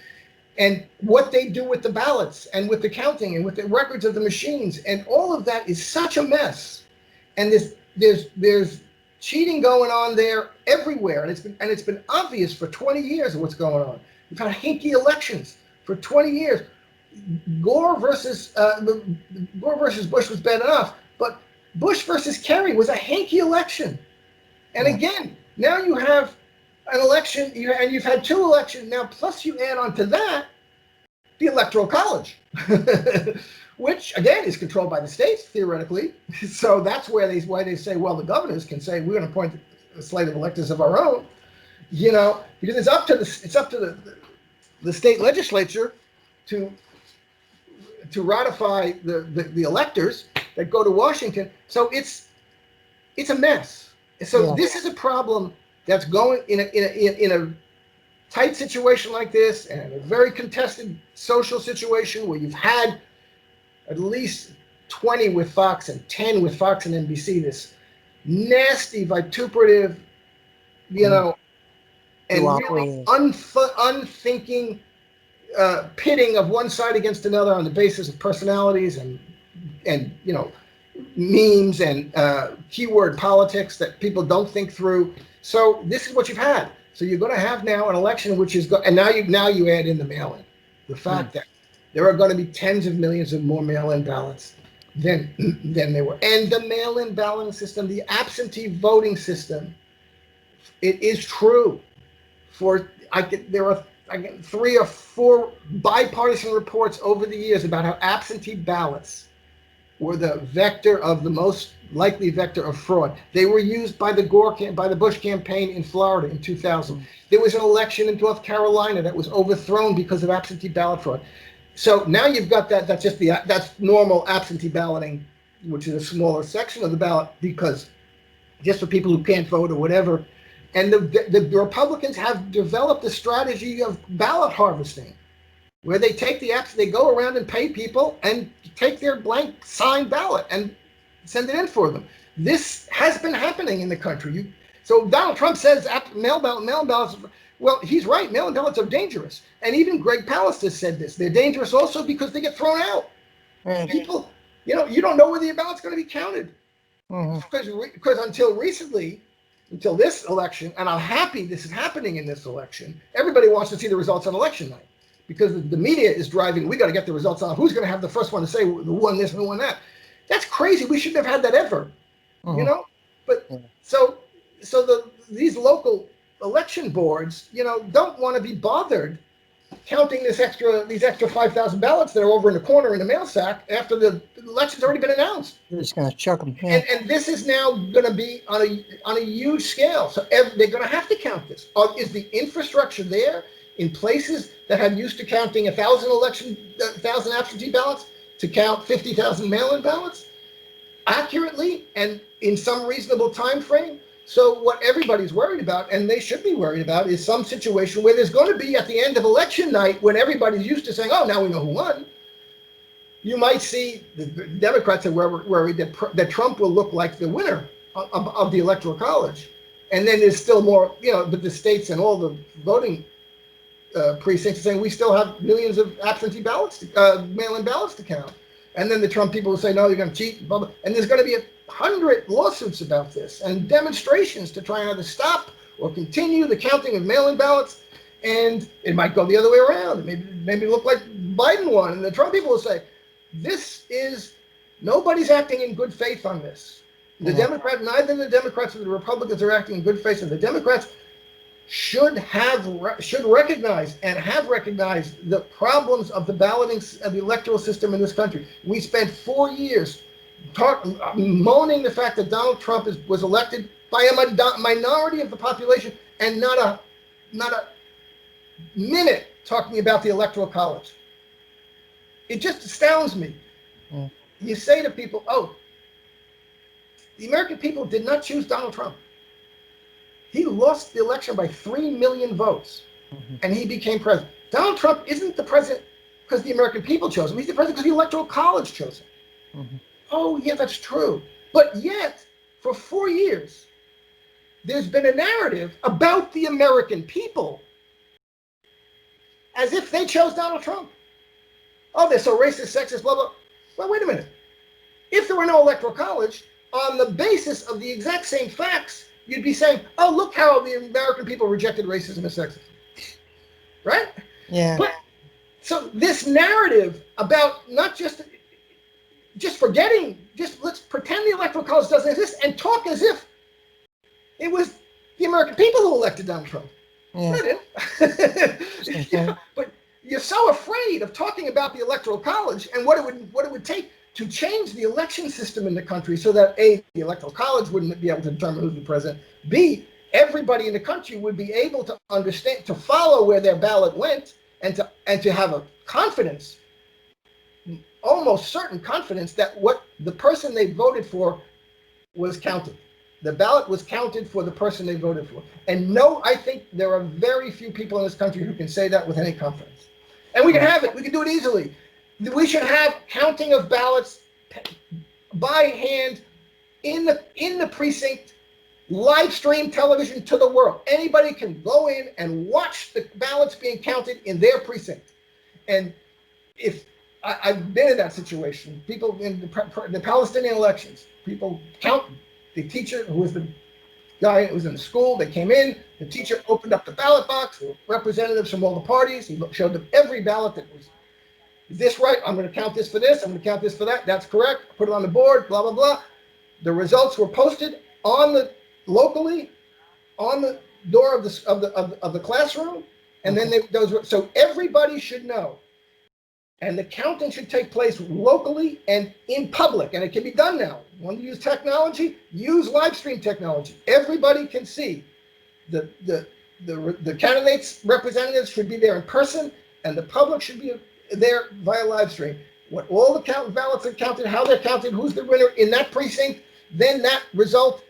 and what they do with the ballots and with the counting and with the records of the machines. And all of that is such a mess. And there's cheating going on there everywhere. And it's been obvious for 20 years of what's going on. We've had hinky elections for 20 years. Gore versus Bush was bad enough, but Bush versus Kerry was a hinky election. And again, now you have an election, and you've had two elections now, plus you add on to that the Electoral College, which again is controlled by the states theoretically. So that's why they say, well, the governors can say we're going to appoint a slate of electors of our own, because it's up to the state legislature to ratify the electors that go to Washington. So it's a mess. So this is a problem that's going in a tight situation like this, and a very contested social situation where you've had at least 20 with Fox and 10 with Fox and NBC, this nasty, vituperative, and really unthinking pitting of one side against another on the basis of personalities and memes and keyword politics that people don't think through. So this is what you've had. So you're going to have now an election which is and now you add in the mail-in, the fact that there are going to be tens of millions of more mail-in ballots than there were, and the mail-in balloting system, the absentee voting system. It is true. There are 3 or 4 bipartisan reports over the years about how absentee ballots were the most likely vector of fraud. They were used by the Bush campaign in Florida in 2000. There was an election in North Carolina that was overthrown because of absentee ballot fraud. So now you've got that. That's normal absentee balloting, which is a smaller section of the ballot, because just for people who can't vote or whatever. And the Republicans have developed a strategy of ballot harvesting, where they take they go around and pay people and take their blank signed ballot and send it in for them. This has been happening in the country. So Donald Trump says mail ballots. Well, he's right. Mail-in ballots are dangerous. And even Greg Palast has said this. They're dangerous also because they get thrown out. Right. People, you don't know whether your ballot's going to be counted. Mm-hmm. Because until recently, until this election, and I'm happy this is happening in this election, everybody wants to see the results on election night. Because the media is driving, we got to get the results on who's going to have the first one to say who won this and who won that. That's crazy. We shouldn't have had that ever. But so these local election boards, don't want to be bothered counting these extra 5,000 ballots that are over in the corner in the mail sack after the election's already been announced. They're just going to chuck them. Yeah. And this is now going to be on a huge scale. So they're going to have to count this. Is the infrastructure there in places that have used to counting 1,000 absentee ballots to count 50,000 mail-in ballots accurately and in some reasonable time frame? So what everybody's worried about, and they should be worried about, is some situation where there's going to be at the end of election night, when everybody's used to saying, "Oh, now we know who won." You might see the Democrats are worried that Trump will look like the winner of the Electoral College, and then there's still more, but the states and all the voting precincts are saying we still have millions of absentee ballots, mail-in ballots to count. And then the Trump people will say, no, you're going to cheat, blah, blah. And there's going to be 100 lawsuits about this and demonstrations to try and either stop or continue the counting of mail-in ballots. And it might go the other way around. Maybe look like Biden won. And the Trump people will say, nobody's acting in good faith on this. Neither the Democrats or the Republicans are acting in good faith. And the Democrats should recognize and have recognized the problems of the balloting of the electoral system in this country. We spent 4 years moaning the fact that Donald Trump was elected by a minority of the population, and not a minute talking about the Electoral College. It just astounds me. You say to people, "Oh, the American people did not choose Donald Trump. He lost the election by 3 million votes, and he became president." Donald Trump isn't the president because the American people chose him. He's the president because the Electoral College chose him. Oh, yeah, that's true. But yet, for 4 years, there's been a narrative about the American people as if they chose Donald Trump. Oh, they're so racist, sexist, blah, blah. Well, wait a minute. If there were no Electoral College, on the basis of the exact same facts, you'd be saying, oh, look how the American people rejected racism and sexism. Right? Yeah. But so this narrative about not just forgetting, let's pretend the Electoral College doesn't exist and talk as if it was the American people who elected Donald Trump. Yeah. But you're so afraid of talking about the Electoral College and what it would take to change the election system in the country so that A, the Electoral College wouldn't be able to determine who's the president, B, everybody in the country would be able to understand, to follow where their ballot went, and to have a confidence, almost certain confidence, that what the person they voted for was counted. The ballot was counted for the person they voted for. And no, I think there are very few people in this country who can say that with any confidence. And we can have it. We can do it easily. We should have counting of ballots by hand in the precinct, live stream television to the world. Anybody can go in and watch the ballots being counted in their precinct. And if I've been in that situation, people in the Palestinian elections, people count. The teacher, who was the guy who was in the school, they came in, the teacher opened up the ballot box with representatives from all the parties. He showed them every ballot that was, is this right? I'm going to count this for this. I'm going to count this for that. That's correct. Put it on the board, blah, blah, blah. The results were posted locally on the door of the classroom. And then so everybody should know. And the counting should take place locally and in public. And it can be done now. You want to use technology? Use live stream technology. Everybody can see. The candidates' representatives should be there in person, and the public should be there via live stream. When all the ballots are counted, how they're counted, who's the winner in that precinct, then that result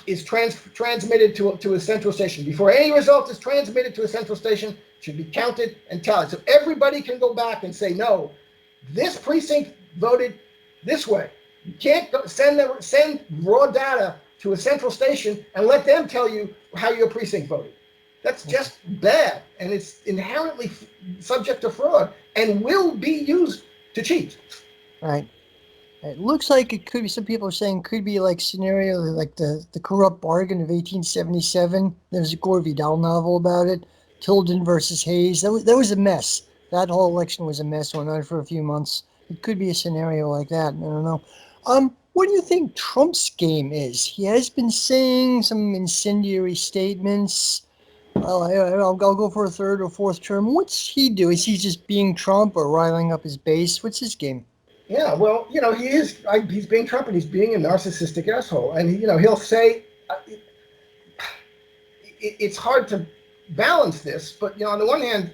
is transmitted to a central station. Before any result is transmitted to a central station, it should be counted and tallied. So everybody can go back and say, no, this precinct voted this way. You can't send raw data to a central station and let them tell you how your precinct voted. That's just bad, and it's inherently subject to fraud and will be used to cheat. Right. It looks like it could be, some people are saying could be like scenario like the corrupt bargain of 1877. There's a Gore Vidal novel about it. Tilden versus Hayes. That was a mess. That whole election was a mess. Went on for a few months. It could be a scenario like that. I don't know. What do you think Trump's game is? He has been saying some incendiary statements. Well, I'll go for a third or fourth term. What's he do? Is he just being Trump or riling up his base? What's his game? Yeah, well, he is. He's being Trump, and he's being a narcissistic asshole. And he'll say, it's hard to balance this, but on the one hand,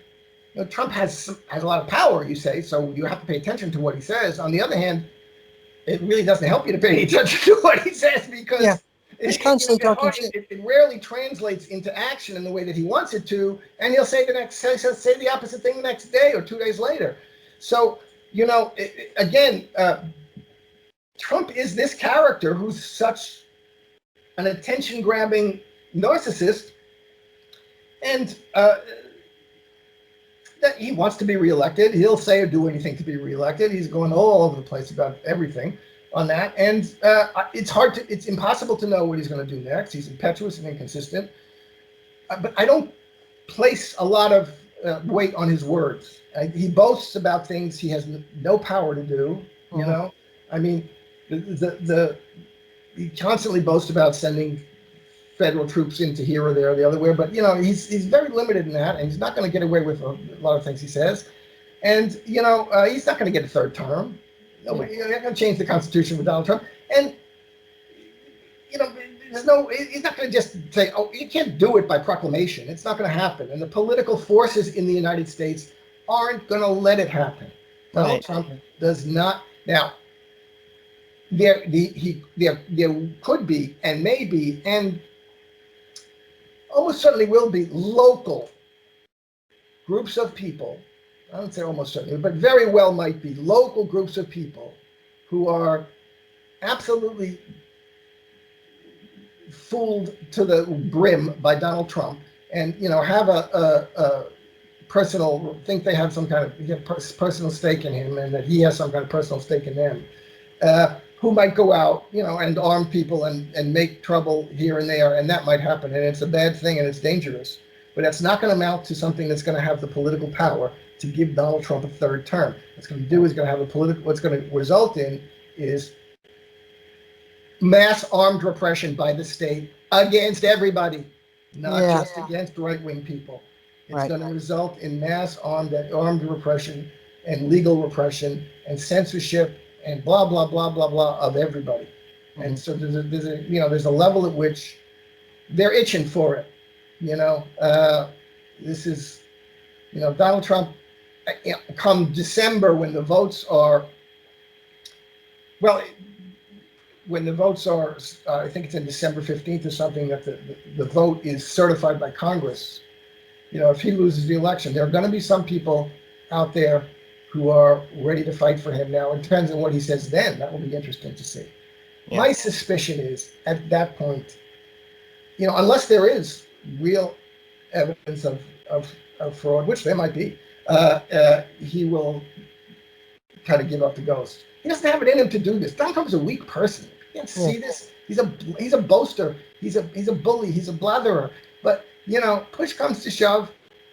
Trump has a lot of power. You say, so you have to pay attention to what he says. On the other hand, it really doesn't help you to pay any attention to what he says because he's constantly talking shit. It rarely translates into action in the way that he wants it to, and he'll say the opposite thing the next day or 2 days later. So. Again, Trump is this character who's such an attention-grabbing narcissist, and that he wants to be reelected. He'll say or do anything to be reelected. He's going all over the place about everything on that, and it's impossible to know what he's going to do next. He's impetuous and inconsistent, but I don't place a lot of weight on his words. He boasts about things he has no power to do. I mean, he constantly boasts about sending federal troops into here or there or the other way, but he's very limited in that, and he's not going to get away with a lot of things he says. And he's not going to get a third term. You're not going to change the Constitution with Donald Trump, and he's not going to just say, oh, you can't do it by proclamation. It's not going to happen. And the political forces in the United States aren't going to let it happen. Donald Trump does not. Now, there could be and may be and almost certainly will be local groups of people. I don't say almost certainly, but very well might be local groups of people who are absolutely fooled to the brim by Donald Trump, and have a personal think they have some kind of personal stake in him, and that he has some kind of personal stake in them, who might go out and arm people and make trouble here and there, and that might happen, and it's a bad thing and it's dangerous, but that's not going to amount to something that's going to have the political power to give Donald Trump a third term. What's going to have what's going to result in is mass armed repression by the state against everybody, not just against right-wing people. It's going to result in mass armed repression and legal repression and censorship and blah blah blah blah blah of everybody. Mm-hmm. And so there's a level at which they're itching for it. This is Donald Trump. Come December, when the votes are I think it's in December 15th or something, that the vote is certified by Congress. If he loses the election, there are going to be some people out there who are ready to fight for him now. It depends on what he says then. That will be interesting to see. Yeah. My suspicion is, at that point, unless there is real evidence of fraud, which there might be, he will kind of give up the ghost. He doesn't have it in him to do this. Donald Trump is a weak person. You can't see this. He's a boaster. He's a bully. He's a blatherer. But push comes to shove,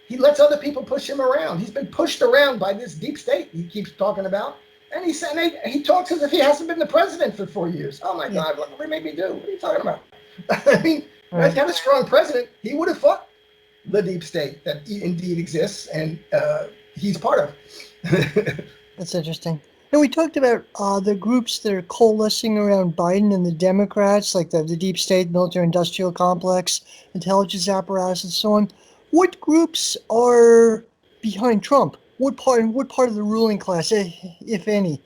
he lets other people push him around. He's been pushed around by this deep state he keeps talking about, and he talks as if he hasn't been the president for 4 years. Oh my God! Look what they made me do. What are you talking about? I mean, if he had a strong president, he would have fought the deep state that indeed exists, and he's part of. That's interesting. And we talked about the groups that are coalescing around Biden and the Democrats, like the deep state, military-industrial complex, intelligence apparatus, and so on. What groups are behind Trump? What part of the ruling class, if any,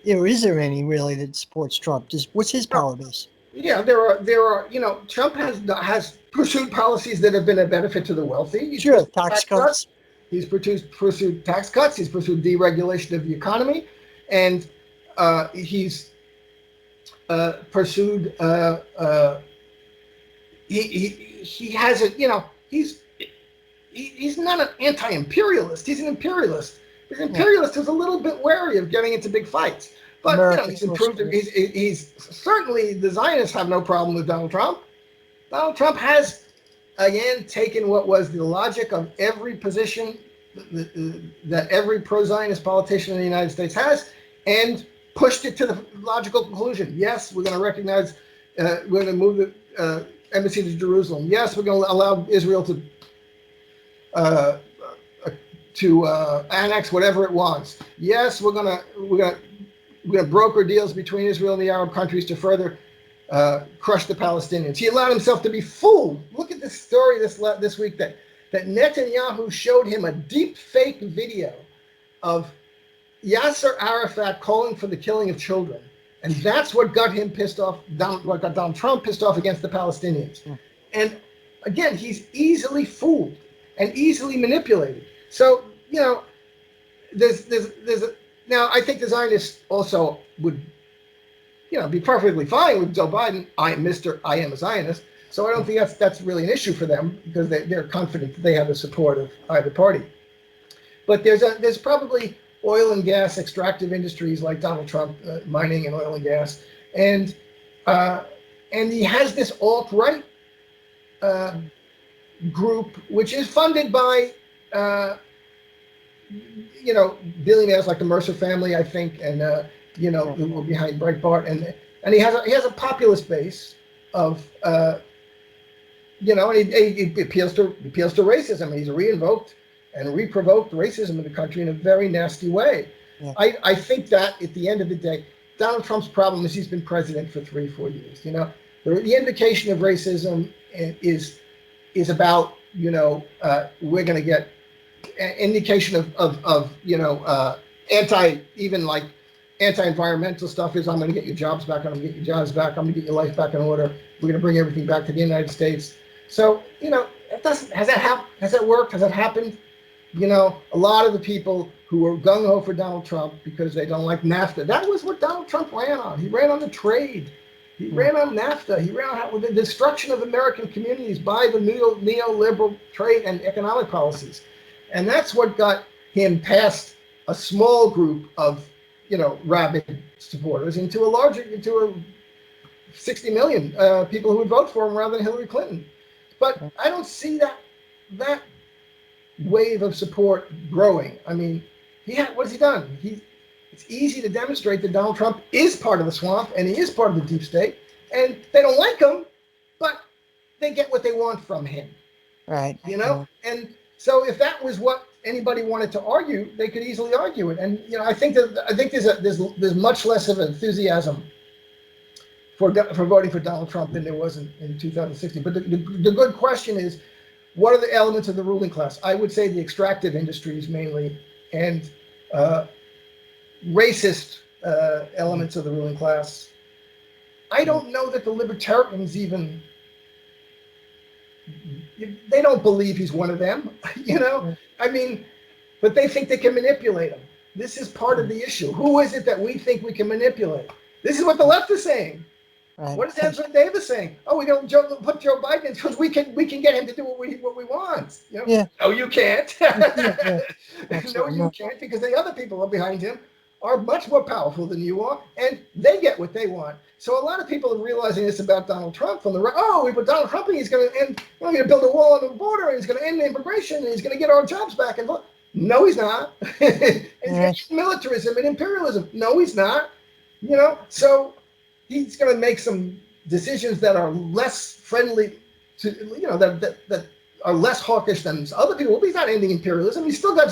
or is there any really that supports Trump? What's his power base? Yeah, there are. Trump has pursued policies that have been a benefit to the wealthy. Sure, tax cuts. He's pursued tax cuts. He's pursued deregulation of the economy. And he's pursued. He has a, he's not an anti-imperialist. He's an imperialist. But an imperialist is a little bit wary of getting into big fights. But he's improved. He's certainly, the Zionists have no problem with Donald Trump. Donald Trump has, again, taken what was the logic of every position that every pro-Zionist politician in the United States has, and pushed it to the logical conclusion. Yes, we're going to recognize, we're going to move the embassy to Jerusalem. Yes, we're going to allow Israel to annex whatever it wants. Yes, we're going to broker deals between Israel and the Arab countries to further crush the Palestinians. He allowed himself to be fooled. Look at this story this week that Netanyahu showed him a deep fake video of Yasser Arafat calling for the killing of children. And that's what got him pissed off, what got Donald Trump pissed off against the Palestinians. And again, he's easily fooled and easily manipulated. So, there's now I think the Zionists also would, be perfectly fine with Joe Biden. I am a Zionist. So I don't think that's really an issue for them, because they're confident that they have the support of either party. But there's probably oil and gas extractive industries like Donald Trump, mining and oil and gas, and he has this alt-right group which is funded by billionaires like the Mercer family, I think, and who were behind Breitbart, and he has a populist base of and he appeals to racism. He's re-invoked and re-provoked racism in the country in a very nasty way. Yeah. I think that at the end of the day, Donald Trump's problem is he's been president for 3-4 years. The indication of racism is about we're going to get indication of anti-environmental stuff is, I'm going to get your jobs back. I'm going to get your jobs back. I'm going to get your life back in order. We're going to bring everything back to the United States. So, it doesn't, has that worked? Has that happened? A lot of the people who were gung-ho for Donald Trump because they don't like NAFTA, that was what Donald Trump ran on. He ran on the trade. He ran on NAFTA. He ran on the destruction of American communities by the neoliberal trade and economic policies. And that's what got him past a small group of, rabid supporters into a 60 million people who would vote for him rather than Hillary Clinton. But I don't see that wave of support growing. I mean, what has he done? It's easy to demonstrate that Donald Trump is part of the swamp and he is part of the deep state, and they don't like him, but they get what they want from him. Right. And so if that was what anybody wanted to argue, they could easily argue it. And I think there's much less of enthusiasm for voting for Donald Trump than there was in 2016. But the good question is, what are the elements of the ruling class? I would say the extractive industries mainly, and racist elements of the ruling class. I don't know that the libertarians even, they don't believe he's one of them, I mean, but they think they can manipulate him. This is part of the issue. Who is it that we think we can manipulate? This is what the left is saying. Right. What is Angela Davis saying? Oh, we don't put Joe Biden in because we can get him to do what we want. Yeah. No, you can't. Yeah. No, you can't, because the other people behind him are much more powerful than you are, and they get what they want. So a lot of people are realizing this about Donald Trump from the right. Oh, we put Donald Trump in, he's going to end. We're going to build a wall on the border, and he's going to end immigration, and he's going to get our jobs back. And no, he's not. It's militarism and imperialism. No, he's not. So he's going to make some decisions that are less friendly to, that are less hawkish than other people. Well, he's not ending imperialism. He's still got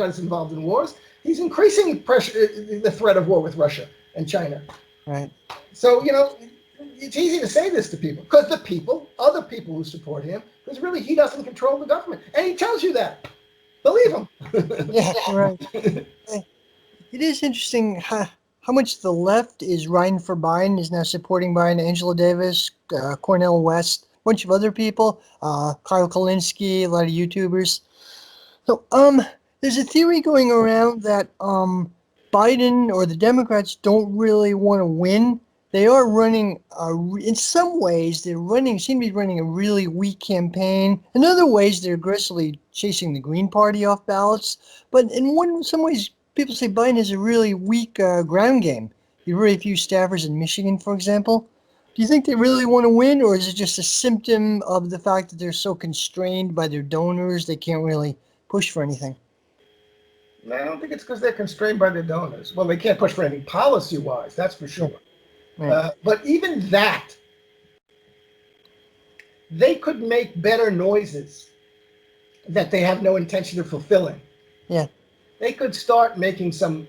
us involved in wars. He's increasing the threat of war with Russia and China. Right. So, it's easy to say this to people because other people who support him, because really he doesn't control the government. And he tells you that. Believe him. Yeah, right. It is interesting how much the left is riding for Biden, is now supporting Biden. Angela Davis, Cornel West, a bunch of other people, Kyle Kalinske, a lot of YouTubers. So, there's a theory going around that Biden or the Democrats don't really want to win they are running, in some ways, seem to be running a really weak campaign. In other ways, they're aggressively chasing the Green Party off ballots. But in some ways, people say Biden has a really weak ground game. He have very few staffers in Michigan, for example. Do you think they really want to win, or is it just a symptom of the fact that they're so constrained by their donors they can't really push for anything? I don't think it's because they're constrained by their donors. Well, they can't push for anything policy-wise, that's for sure. Yeah, right. But even that, they could make better noises that they have no intention of fulfilling. Yeah. They could start making some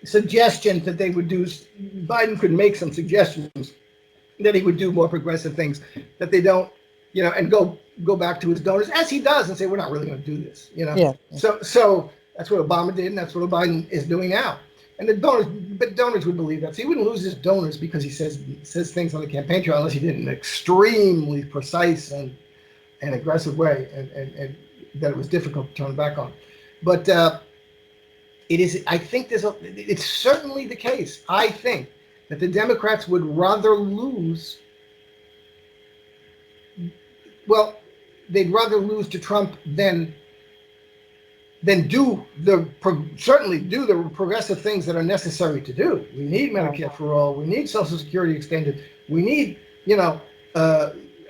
suggestions that they would do. Biden could make some suggestions that he would do more progressive things that they don't, and go back to his donors as he does and say, we're not really going to do this, Yeah. So that's what Obama did, and that's what Biden is doing now. And donors would believe that. So he wouldn't lose his donors because he says things on the campaign trail unless he did it in an extremely precise and aggressive way, and that it was difficult to turn back on. But it is. I think it's certainly the case. I think that the Democrats would rather lose. Well, they'd rather lose to Trump than certainly do the progressive things that are necessary to do. We need Medicare for all. We need Social Security extended. We need,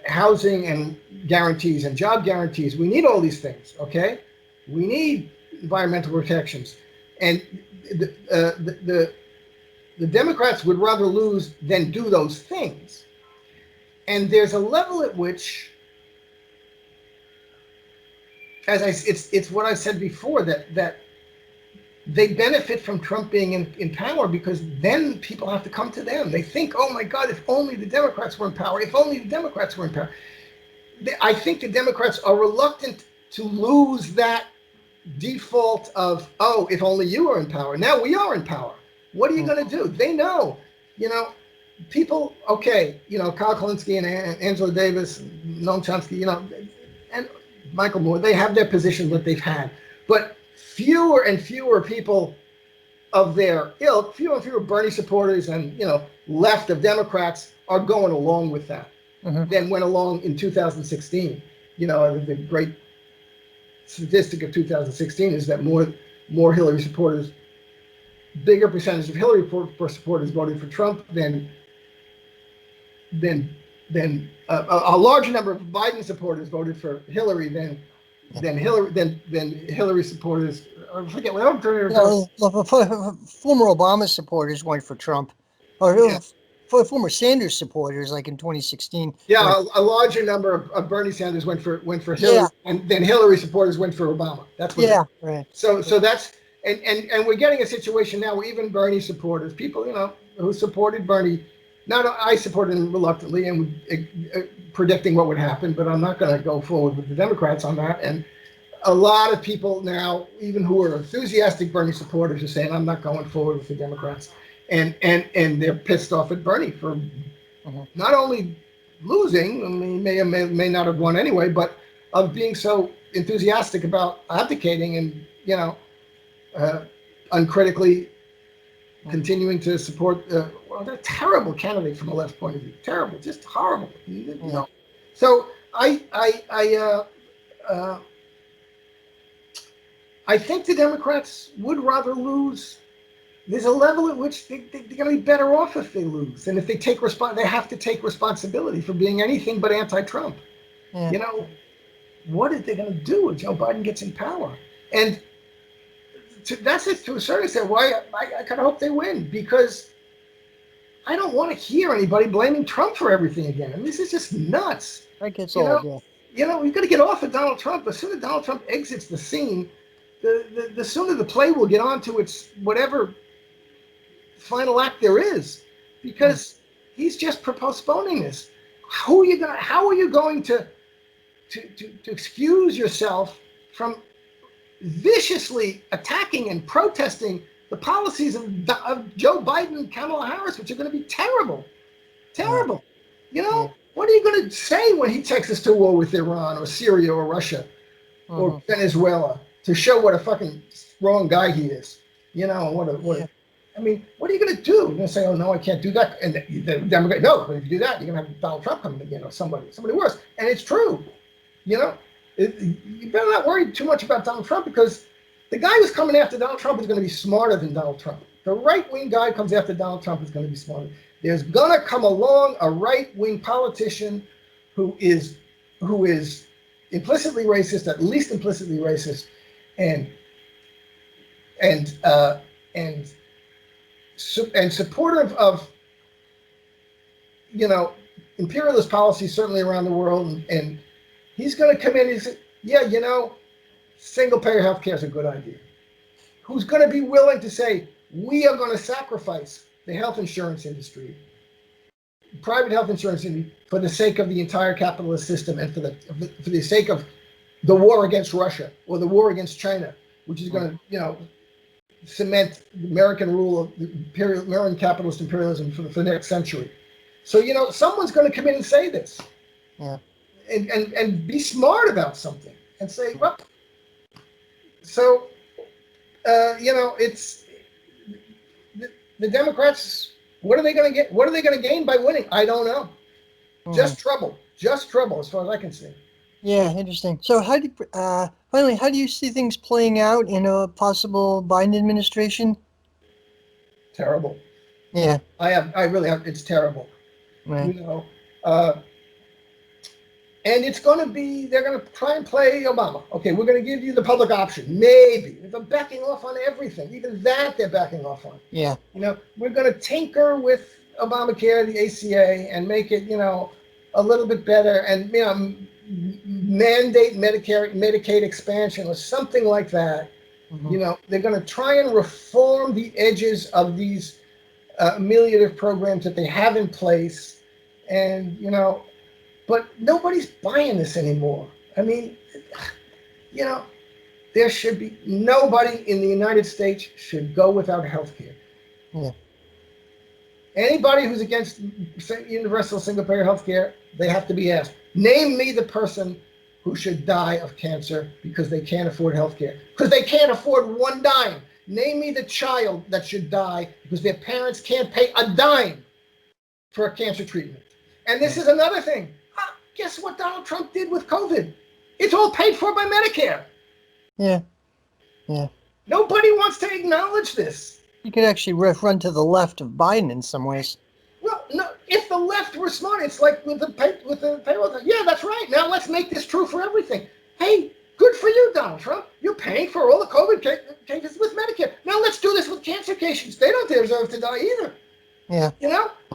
housing and guarantees and job guarantees. We need all these things. Okay, we need environmental protections, and the Democrats would rather lose than do those things. And there's a level at which, it's what I said before, that they benefit from Trump being in power, because then people have to come to them. They think, oh my God, if only the Democrats were in power, if only the Democrats were in power. I think the Democrats are reluctant to lose that default of, oh, if only you were in power. Now we are in power. What are you going to do? They know, people, okay, Kyle Kalinske and Angela Davis, Noam Chomsky, and Michael Moore, they have their position that they've had. But fewer and fewer people of their ilk, fewer and fewer Bernie supporters and, left of Democrats are going along with that. Than went along in 2016. The great statistic of 2016 is that more Hillary supporters, bigger percentage of Hillary supporters voted for Trump than a larger number of Biden supporters voted for Hillary than Hillary supporters. I forget what I'm trying to. Former Obama supporters went for Trump, or former Sanders supporters, like in 2016. Yeah, a larger number of Bernie Sanders went for Hillary, and then Hillary supporters went for Obama. That's what. Right. So that's and we're getting a situation now where even Bernie supporters, people who supported Bernie. I supported him reluctantly and predicting what would happen, but I'm not going to go forward with the Democrats on that. And a lot of people now, even who are enthusiastic Bernie supporters, are saying, I'm not going forward with the Democrats. And they're pissed off at Bernie for not only losing, I mean, he may not have won anyway, but of being so enthusiastic about abdicating and, uncritically continuing to support they're a terrible candidate from a left point of view. Terrible, just horrible. So I think the Democrats would rather lose. There's a level at which they're going to be better off if they lose, and if they they have to take responsibility for being anything but anti-Trump. Yeah. What are they going to do if Joe Biden gets in power? And that's it, to a certain extent why I kind of hope they win, because I don't want to hear anybody blaming Trump for everything again. I mean, this is just nuts. That gets old, we've got to get off of Donald Trump. As soon as Donald Trump exits the scene, the sooner the play will get on to its whatever final act there is, because he's just postponing this. How are you going to excuse yourself from viciously attacking and protesting the policies of Joe Biden and Kamala Harris, which are going to be terrible. What are you going to say when he takes us to war with Iran or Syria or Russia or Venezuela to show what a fucking strong guy he is? I mean, what are you going to do? You're going to say, "Oh no, I can't do that," and the Democrat, no, but if you do that, you're going to have Donald Trump coming again, or somebody worse. And it's true, you know. You better not worry too much about Donald Trump, because the guy who's coming after Donald Trump is going to be smarter than Donald Trump. The right-wing guy who comes after Donald Trump is going to be smarter. There's going to come along a right-wing politician who is implicitly racist, at least implicitly racist, and supportive of, imperialist policies, certainly around the world. And he's going to come in and say, yeah, single-payer healthcare is a good idea. Who's going to be willing to say, we are going to sacrifice the health insurance industry, private health insurance industry, for the sake of the entire capitalist system, and for the sake of the war against Russia or the war against China, which is going to, cement the American rule of American capitalist imperialism for the next century. So, someone's going to come in and say this, and be smart about something and say, well, so, it's the Democrats. What are they going to get? What are they going to gain by winning? I don't know. Just trouble, as far as I can see. Yeah, interesting. So finally, how do you see things playing out in a possible Biden administration? Terrible. Yeah. I really have. It's terrible. Right. And it's going to be, they're going to try and play Obama. Okay, we're going to give you the public option. Maybe. They're backing off on everything. Even that they're backing off on. Yeah. We're going to tinker with Obamacare, the ACA, and make it, a little bit better, and, mandate Medicaid expansion or something like that. Mm-hmm. They're going to try and reform the edges of these ameliorative programs that they have in place. And, but nobody's buying this anymore. I mean, there should be nobody in the United States should go without health care. Yeah. Anybody who's against universal single-payer health care, they have to be asked, name me the person who should die of cancer because they can't afford health care, because they can't afford one dime. Name me the child that should die because their parents can't pay a dime for a cancer treatment. And this is another thing. Guess what Donald Trump did with COVID? It's all paid for by Medicare. Yeah. Yeah. Nobody wants to acknowledge this. You could actually run to the left of Biden in some ways. Well, no. If the left were smart, it's like with the payroll. Yeah, that's right. Now let's make this true for everything. Hey, good for you, Donald Trump. You're paying for all the COVID cases with Medicare. Now let's do this with cancer patients. They don't deserve to die either. Yeah.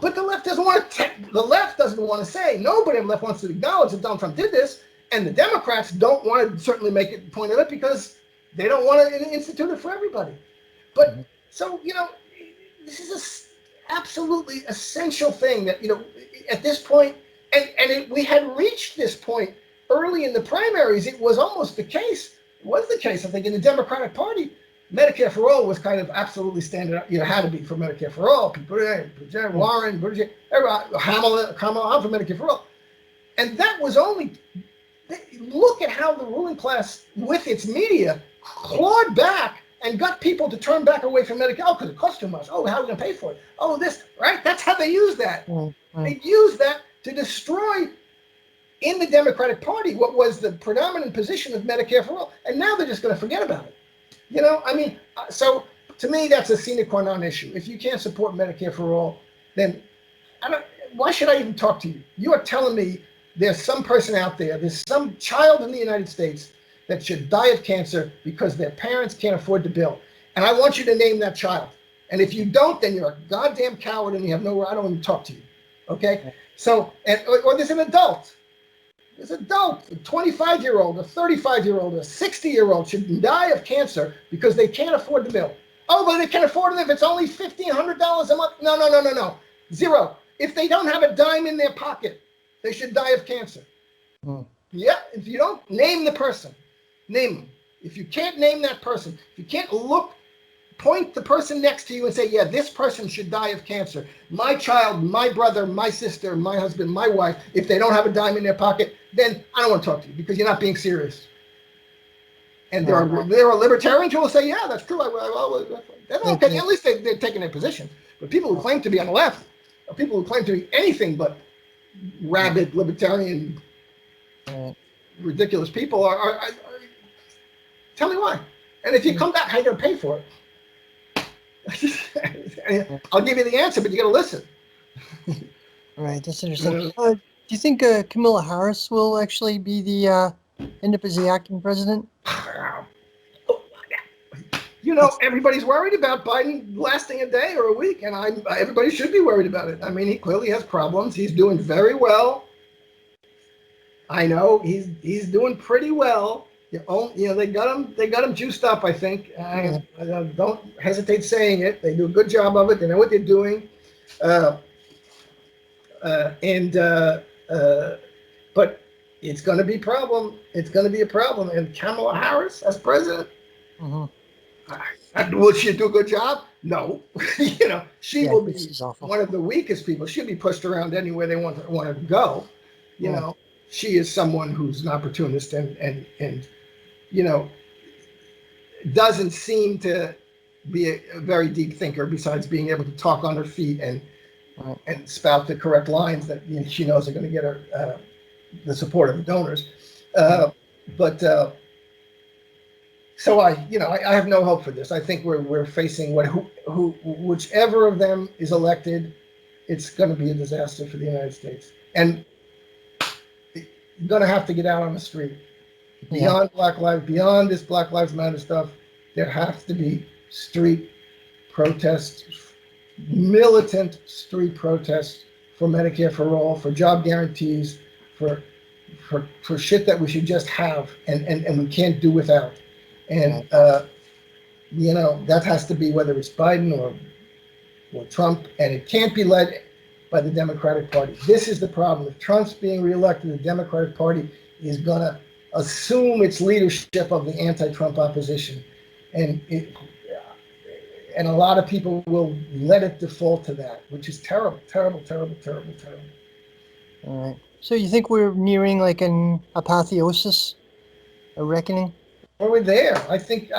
But the left doesn't want to. The left doesn't want to say. Nobody on the left wants to acknowledge that Donald Trump did this, and the Democrats don't want to certainly make it point at it because they don't want to institute it for everybody. But so this is a absolutely essential thing that at this point, and we had reached this point early in the primaries. It was almost the case. It was the case, I think, in the Democratic Party. Medicare for all was kind of absolutely standard. Had to be for Medicare for all. Warren, Kamala for Medicare for all. And that was only, look at how the ruling class, with its media, clawed back and got people to turn back away from Medicare. Oh, because it costs too much. Oh, how are we going to pay for it? Oh, this, right? That's how they use that. Mm-hmm. They use that to destroy, in the Democratic Party, what was the predominant position of Medicare for all. And now they're just going to forget about it. So to me, that's a sine qua non issue. If you can't support Medicare for all, then why should I even talk to you? You are telling me there's some person out there, there's some child in the United States that should die of cancer because their parents can't afford the bill. And I want you to name that child. And if you don't, then you're a goddamn coward and you have nowhere, I don't even talk to you. Okay? So, or there's an adult. There's an adult, a 25-year-old, a 35-year-old, a 60-year-old should die of cancer because they can't afford the bill. Oh, but they can afford it if it's only $1,500 a month. No. Zero. If they don't have a dime in their pocket, they should die of cancer. Yeah, if you don't name the person, name them. If you can't name that person, if you can't point the person next to you and say, yeah, this person should die of cancer. My child, my brother, my sister, my husband, my wife, if they don't have a dime in their pocket, then I don't want to talk to you because you're not being serious. And there are libertarians who will say, yeah, that's true. Okay, at least they're taking their position. But people who claim to be on the left, or people who claim to be anything but rabid libertarian, ridiculous people are tell me why. And if you come back, how are you going to pay for it? I'll give you the answer, but you got to listen. Right, that's interesting. Do you think Kamala Harris will actually be the end up as the acting president? You know, everybody's worried about Biden lasting a day or a week, and everybody should be worried about it. I mean, he clearly has problems. He's doing very well. I know he's doing pretty well. You know, they got him juiced up. I think. I don't hesitate saying it. They do a good job of it. They know what they're doing. But it's going to be a problem. It's going to be a problem. And Kamala Harris as president, will she do a good job? No. You know, she will be one of the weakest people. She'll be pushed around anywhere they want her to go. You know, she is someone who's an opportunist and you know, doesn't seem to be a very deep thinker besides being able to talk on her feet and spout the correct lines that she knows are going to get her the support of the donors. So I have no hope for this. I think we're facing whichever of them is elected, it's going to be a disaster for the United States. And you're going to have to get out on the street. Beyond this Black Lives Matter stuff, there has to be street protests, militant street protests for Medicare for all, for job guarantees, for shit that we should just have and we can't do without. And you know, that has to be whether it's Biden or Trump, and it can't be led by the Democratic Party. This is the problem. If Trump's being reelected, the Democratic Party is gonna assume its leadership of the anti-Trump opposition, and a lot of people will let it default to that, which is terrible. All right. So you think we're nearing like an apotheosis, a reckoning? Well, we're there. I think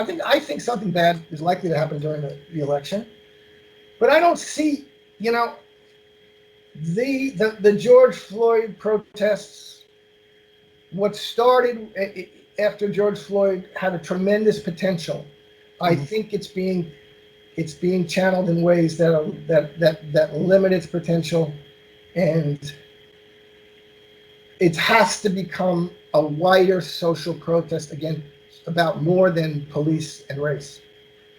something bad is likely to happen during the election, but I don't see, you know, the George Floyd protests. What started after George Floyd had a tremendous potential. I think it's being channeled in ways that limit its potential, and it has to become a wider social protest again about more than police and race.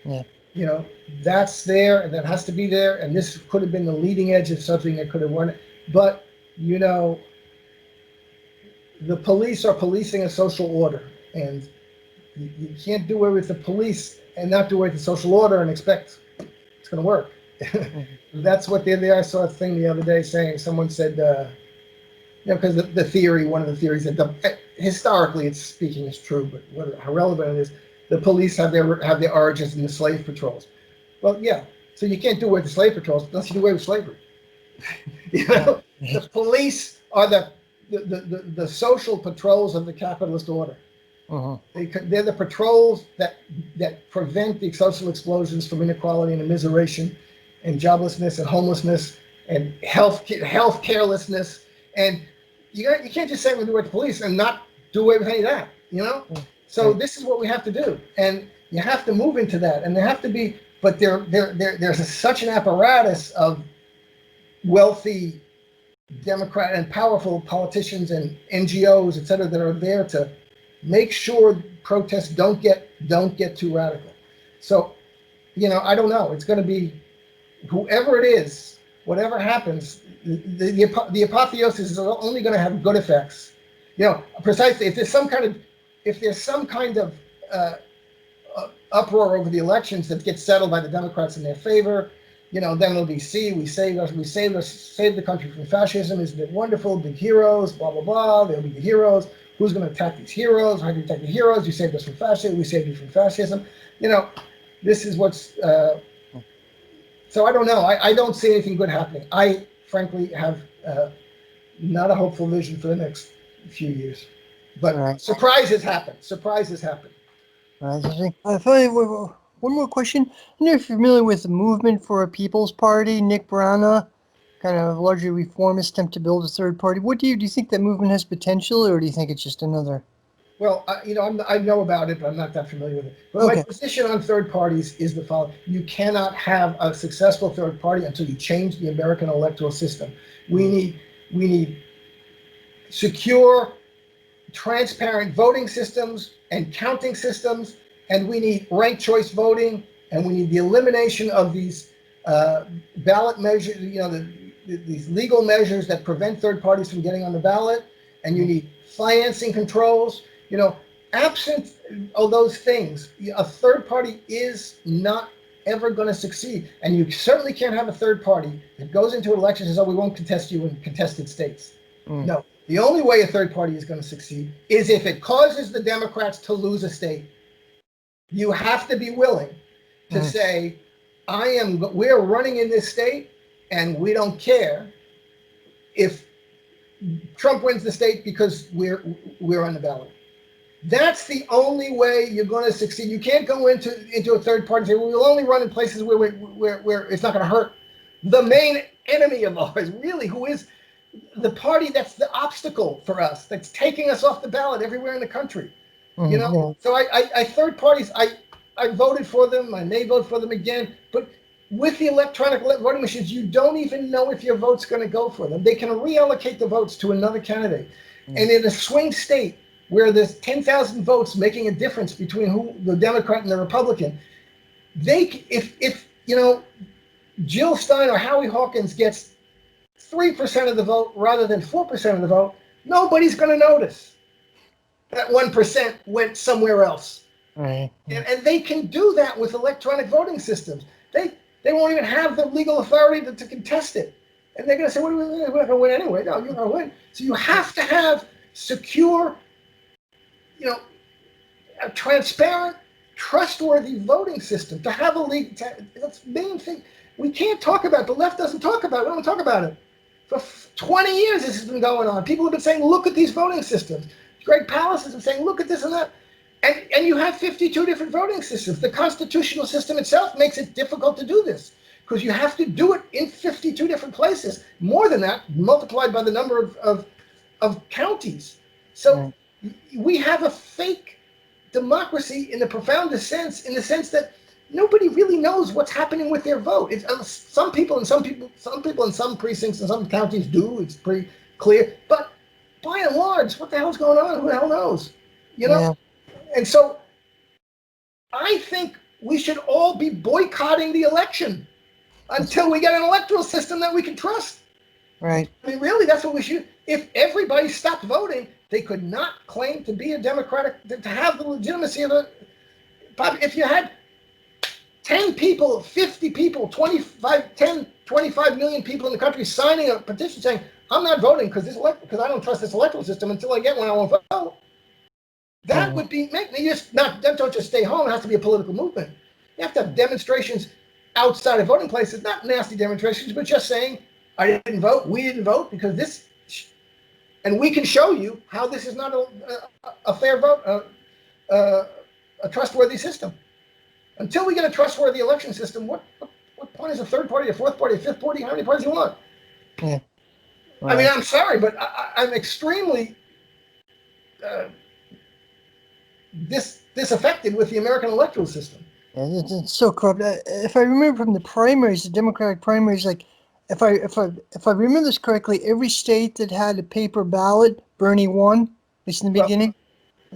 Yeah. You know, that's there, and that has to be there, and this could have been the leading edge of something that could have won it. But, you know, the police are policing a social order, and you can't do away with the police and not do away with the social order and expect it's going to work. That's what I saw a thing the other day saying, someone said, you know, because one of the theories that historically it's speaking is true, but how relevant it is, the police have their origins in the slave patrols. Well, yeah, so you can't do away with the slave patrols unless you do away with slavery. You know, the police are the social patrols of the capitalist order. They're the patrols that prevent the social explosions from inequality and immiseration and joblessness and homelessness and health carelessness. And you can't just say we're going to do away with the police and not do away with any of that, you know? So this is what we have to do. And you have to move into that. And there have to be, but there's such an apparatus of wealthy Democrat and powerful politicians and NGOs, et cetera, that are there to make sure protests don't get too radical. So, you know, I don't know. It's going to be whoever it is, whatever happens, the apotheosis is only going to have good effects. You know, precisely if there's some kind of uproar over the elections that gets settled by the Democrats in their favor, you know, then it'll be, see, we saved the country from fascism. Isn't it wonderful? Big heroes, blah blah blah. They'll be the heroes. Who's going to attack these heroes? How do you attack the heroes? You saved us from fascism. We saved you from fascism. You know, this is what's. So I don't know. I don't see anything good happening. I frankly have not a hopeful vision for the next few years. But surprises happen. Finally, one more question. I don't know if you're familiar with the Movement for a People's Party, Nick Brana, kind of largely reformist attempt to build a third party. What do you think that movement has potential, or do you think it's just another? Well, I know about it, but I'm not that familiar with it. But my Okay. position on third parties is the following: you cannot have a successful third party until you change the American electoral system. We need secure, transparent voting systems and counting systems, and we need ranked choice voting, and we need the elimination of these ballot measures, these legal measures that prevent third parties from getting on the ballot, and you need financing controls. Absent of those things, a third party is not ever going to succeed, and you certainly can't have a third party that goes into elections and says, "Oh, we won't contest you in contested states." Mm. No, the only way a third party is going to succeed is if it causes the Democrats to lose a state. You have to be willing to say, we're running in this state, and we don't care if Trump wins the state because we're on the ballot. That's the only way you're going to succeed. You can't go into a third party and say, "Well, we'll only run in places where it's not going to hurt the main enemy of ours," really, who is the party that's the obstacle for us, that's taking us off the ballot everywhere in the country. Yeah. So I third parties, I voted for them. I may vote for them again, but with the electronic voting machines, you don't even know if your vote's going to go for them. They can reallocate the votes to another candidate, and in a swing state where there's 10,000 votes making a difference between the Democrat and the Republican, if Jill Stein or Howie Hawkins gets 3% of the vote rather than 4% of the vote, nobody's going to notice that 1% went somewhere else. Right. And they can do that with electronic voting systems. They won't even have the legal authority to contest it. And they're going to say, "We're not going to win anyway." No, you're going to win. So you have to have secure, a transparent, trustworthy voting system to have a legal. That's the main thing. We can't talk about it. The left doesn't talk about it. We don't talk about it. For 20 years, this has been going on. People have been saying, "Look at these voting systems." Greg Palast has been saying, "Look at this and that." And you have 52 different voting systems. The constitutional system itself makes it difficult to do this because you have to do it in 52 different places. More than that, multiplied by the number of counties. So we have a fake democracy in the profoundest sense, in the sense that nobody really knows what's happening with their vote. Some people in some precincts and some counties do. It's pretty clear. But by and large, what the hell's going on? Who the hell knows? Yeah. And so I think we should all be boycotting the election until we get an electoral system that we can trust. Right. I mean, really, that's what we should. If everybody stopped voting, they could not claim to be a Democratic, to have the legitimacy of the. If you had 10 people, 50 people, 25 million people in the country signing a petition saying, "I'm not voting because I don't trust this electoral system until I get one, I won't vote." That would be don't just stay home. It has to be a political movement. You have to have demonstrations outside of voting places, not nasty demonstrations, but just saying, "I didn't vote. We didn't vote because this," and we can show you how this is not a fair vote, a trustworthy system. Until we get a trustworthy election system, what point is a third party, a fourth party, a fifth party? How many parties do you want? Yeah. I mean, I'm sorry, but I'm extremely disaffected with the American electoral system. Yeah, it's so corrupt. If I remember from the primaries, the Democratic primaries, like if I remember this correctly, every state that had a paper ballot, Bernie won, at least in the beginning.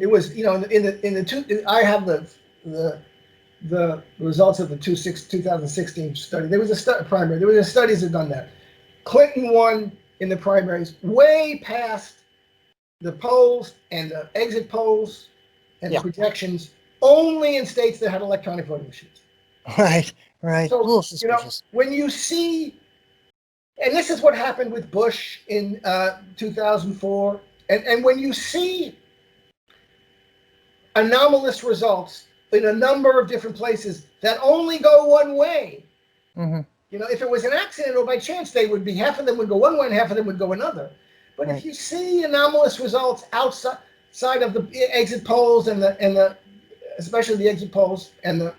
It was, in the two. I have the results of the 2016 study. There was a primary. There were studies that done that. Clinton won in the primaries, way past the polls and the exit polls and the projections, only in states that had electronic voting machines. Right. So, a little suspicious. When you see, and this is what happened with Bush in 2004, and when you see anomalous results in a number of different places that only go one way, if it was an accident or by chance, they would be, half of them would go one way and half of them would go another. But if you see anomalous results outside of the exit polls and the especially the exit polls and the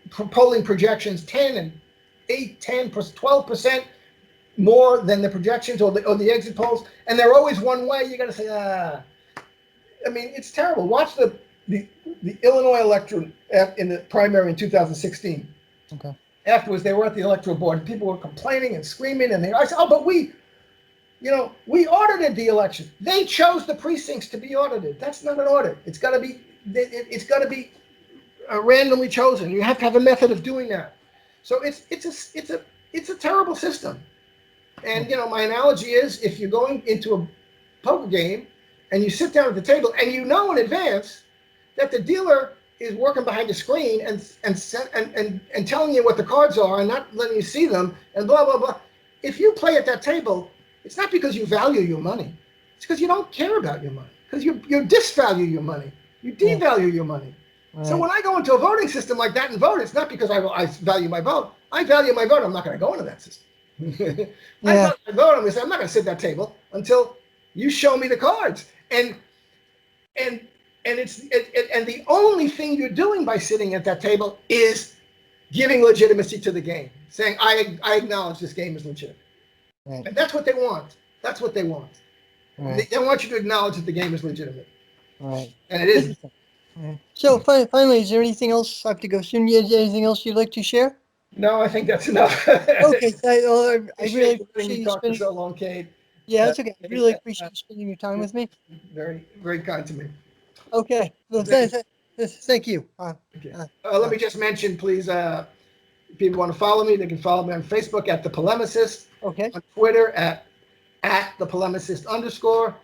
polling projections 10 and 8, 10, 12% more than the projections or the exit polls, and they're always one way. You got to say, I mean, it's terrible. Watch the Illinois electorate in the primary in 2016. Okay. Afterwards, they were at the electoral board, and people were complaining and screaming, and I said, "Oh, but we audited the election. They chose the precincts to be audited. That's not an audit. It's got to be randomly chosen. You have to have a method of doing that. So it's a terrible system. And my analogy is, if you're going into a poker game and you sit down at the table and you know in advance that the dealer is working behind the screen and telling you what the cards are and not letting you see them and blah blah blah. If you play at that table, it's not because you value your money. It's because you don't care about your money. Because you disvalue your money. You devalue your money. Right. So when I go into a voting system like that and vote, it's not because I value my vote. I value my vote. I'm not going to go into that system. I value my vote. I'm going to say, I'm not going to sit at that table until you show me the cards. And the only thing you're doing by sitting at that table is giving legitimacy to the game, saying I acknowledge this game is legitimate. Right. And that's what they want. That's what they want. Right. They want you to acknowledge that the game is legitimate. Right. And it is. Right. So finally, is there anything else? I have to go soon. Anything else you'd like to share? No, I think that's enough. Okay. I really appreciate you spending so long, Kate. Yeah, that's okay. I really appreciate you spending your time with me. Very, very kind to me. Okay. Well, thank you. Okay. Let me just mention, please, if people want to follow me, they can follow me on Facebook at The Polemicist. Okay. On Twitter at The Polemicist _,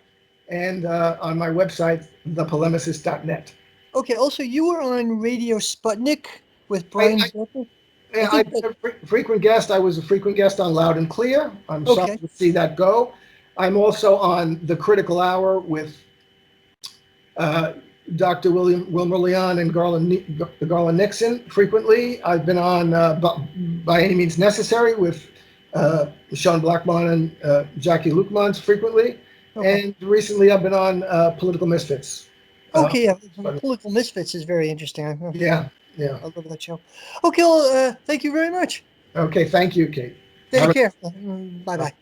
and on my website, thepolemicist.net. Okay. Also, you were on Radio Sputnik with Brian Zucker. Yeah, I'm a frequent guest. I was a frequent guest on Loud and Clear. I'm sorry to see that go. I'm also on The Critical Hour with Dr. Wilmer Leon and Garland Nixon frequently. I've been on By Any Means Necessary with Sean Blackmon and Jackie Lukemans frequently. Okay. And recently I've been on Political Misfits. Okay, Political Misfits is very interesting. Yeah. I love that show. Okay, well, thank you very much. Okay, thank you, Kate. Take care. Bye-bye.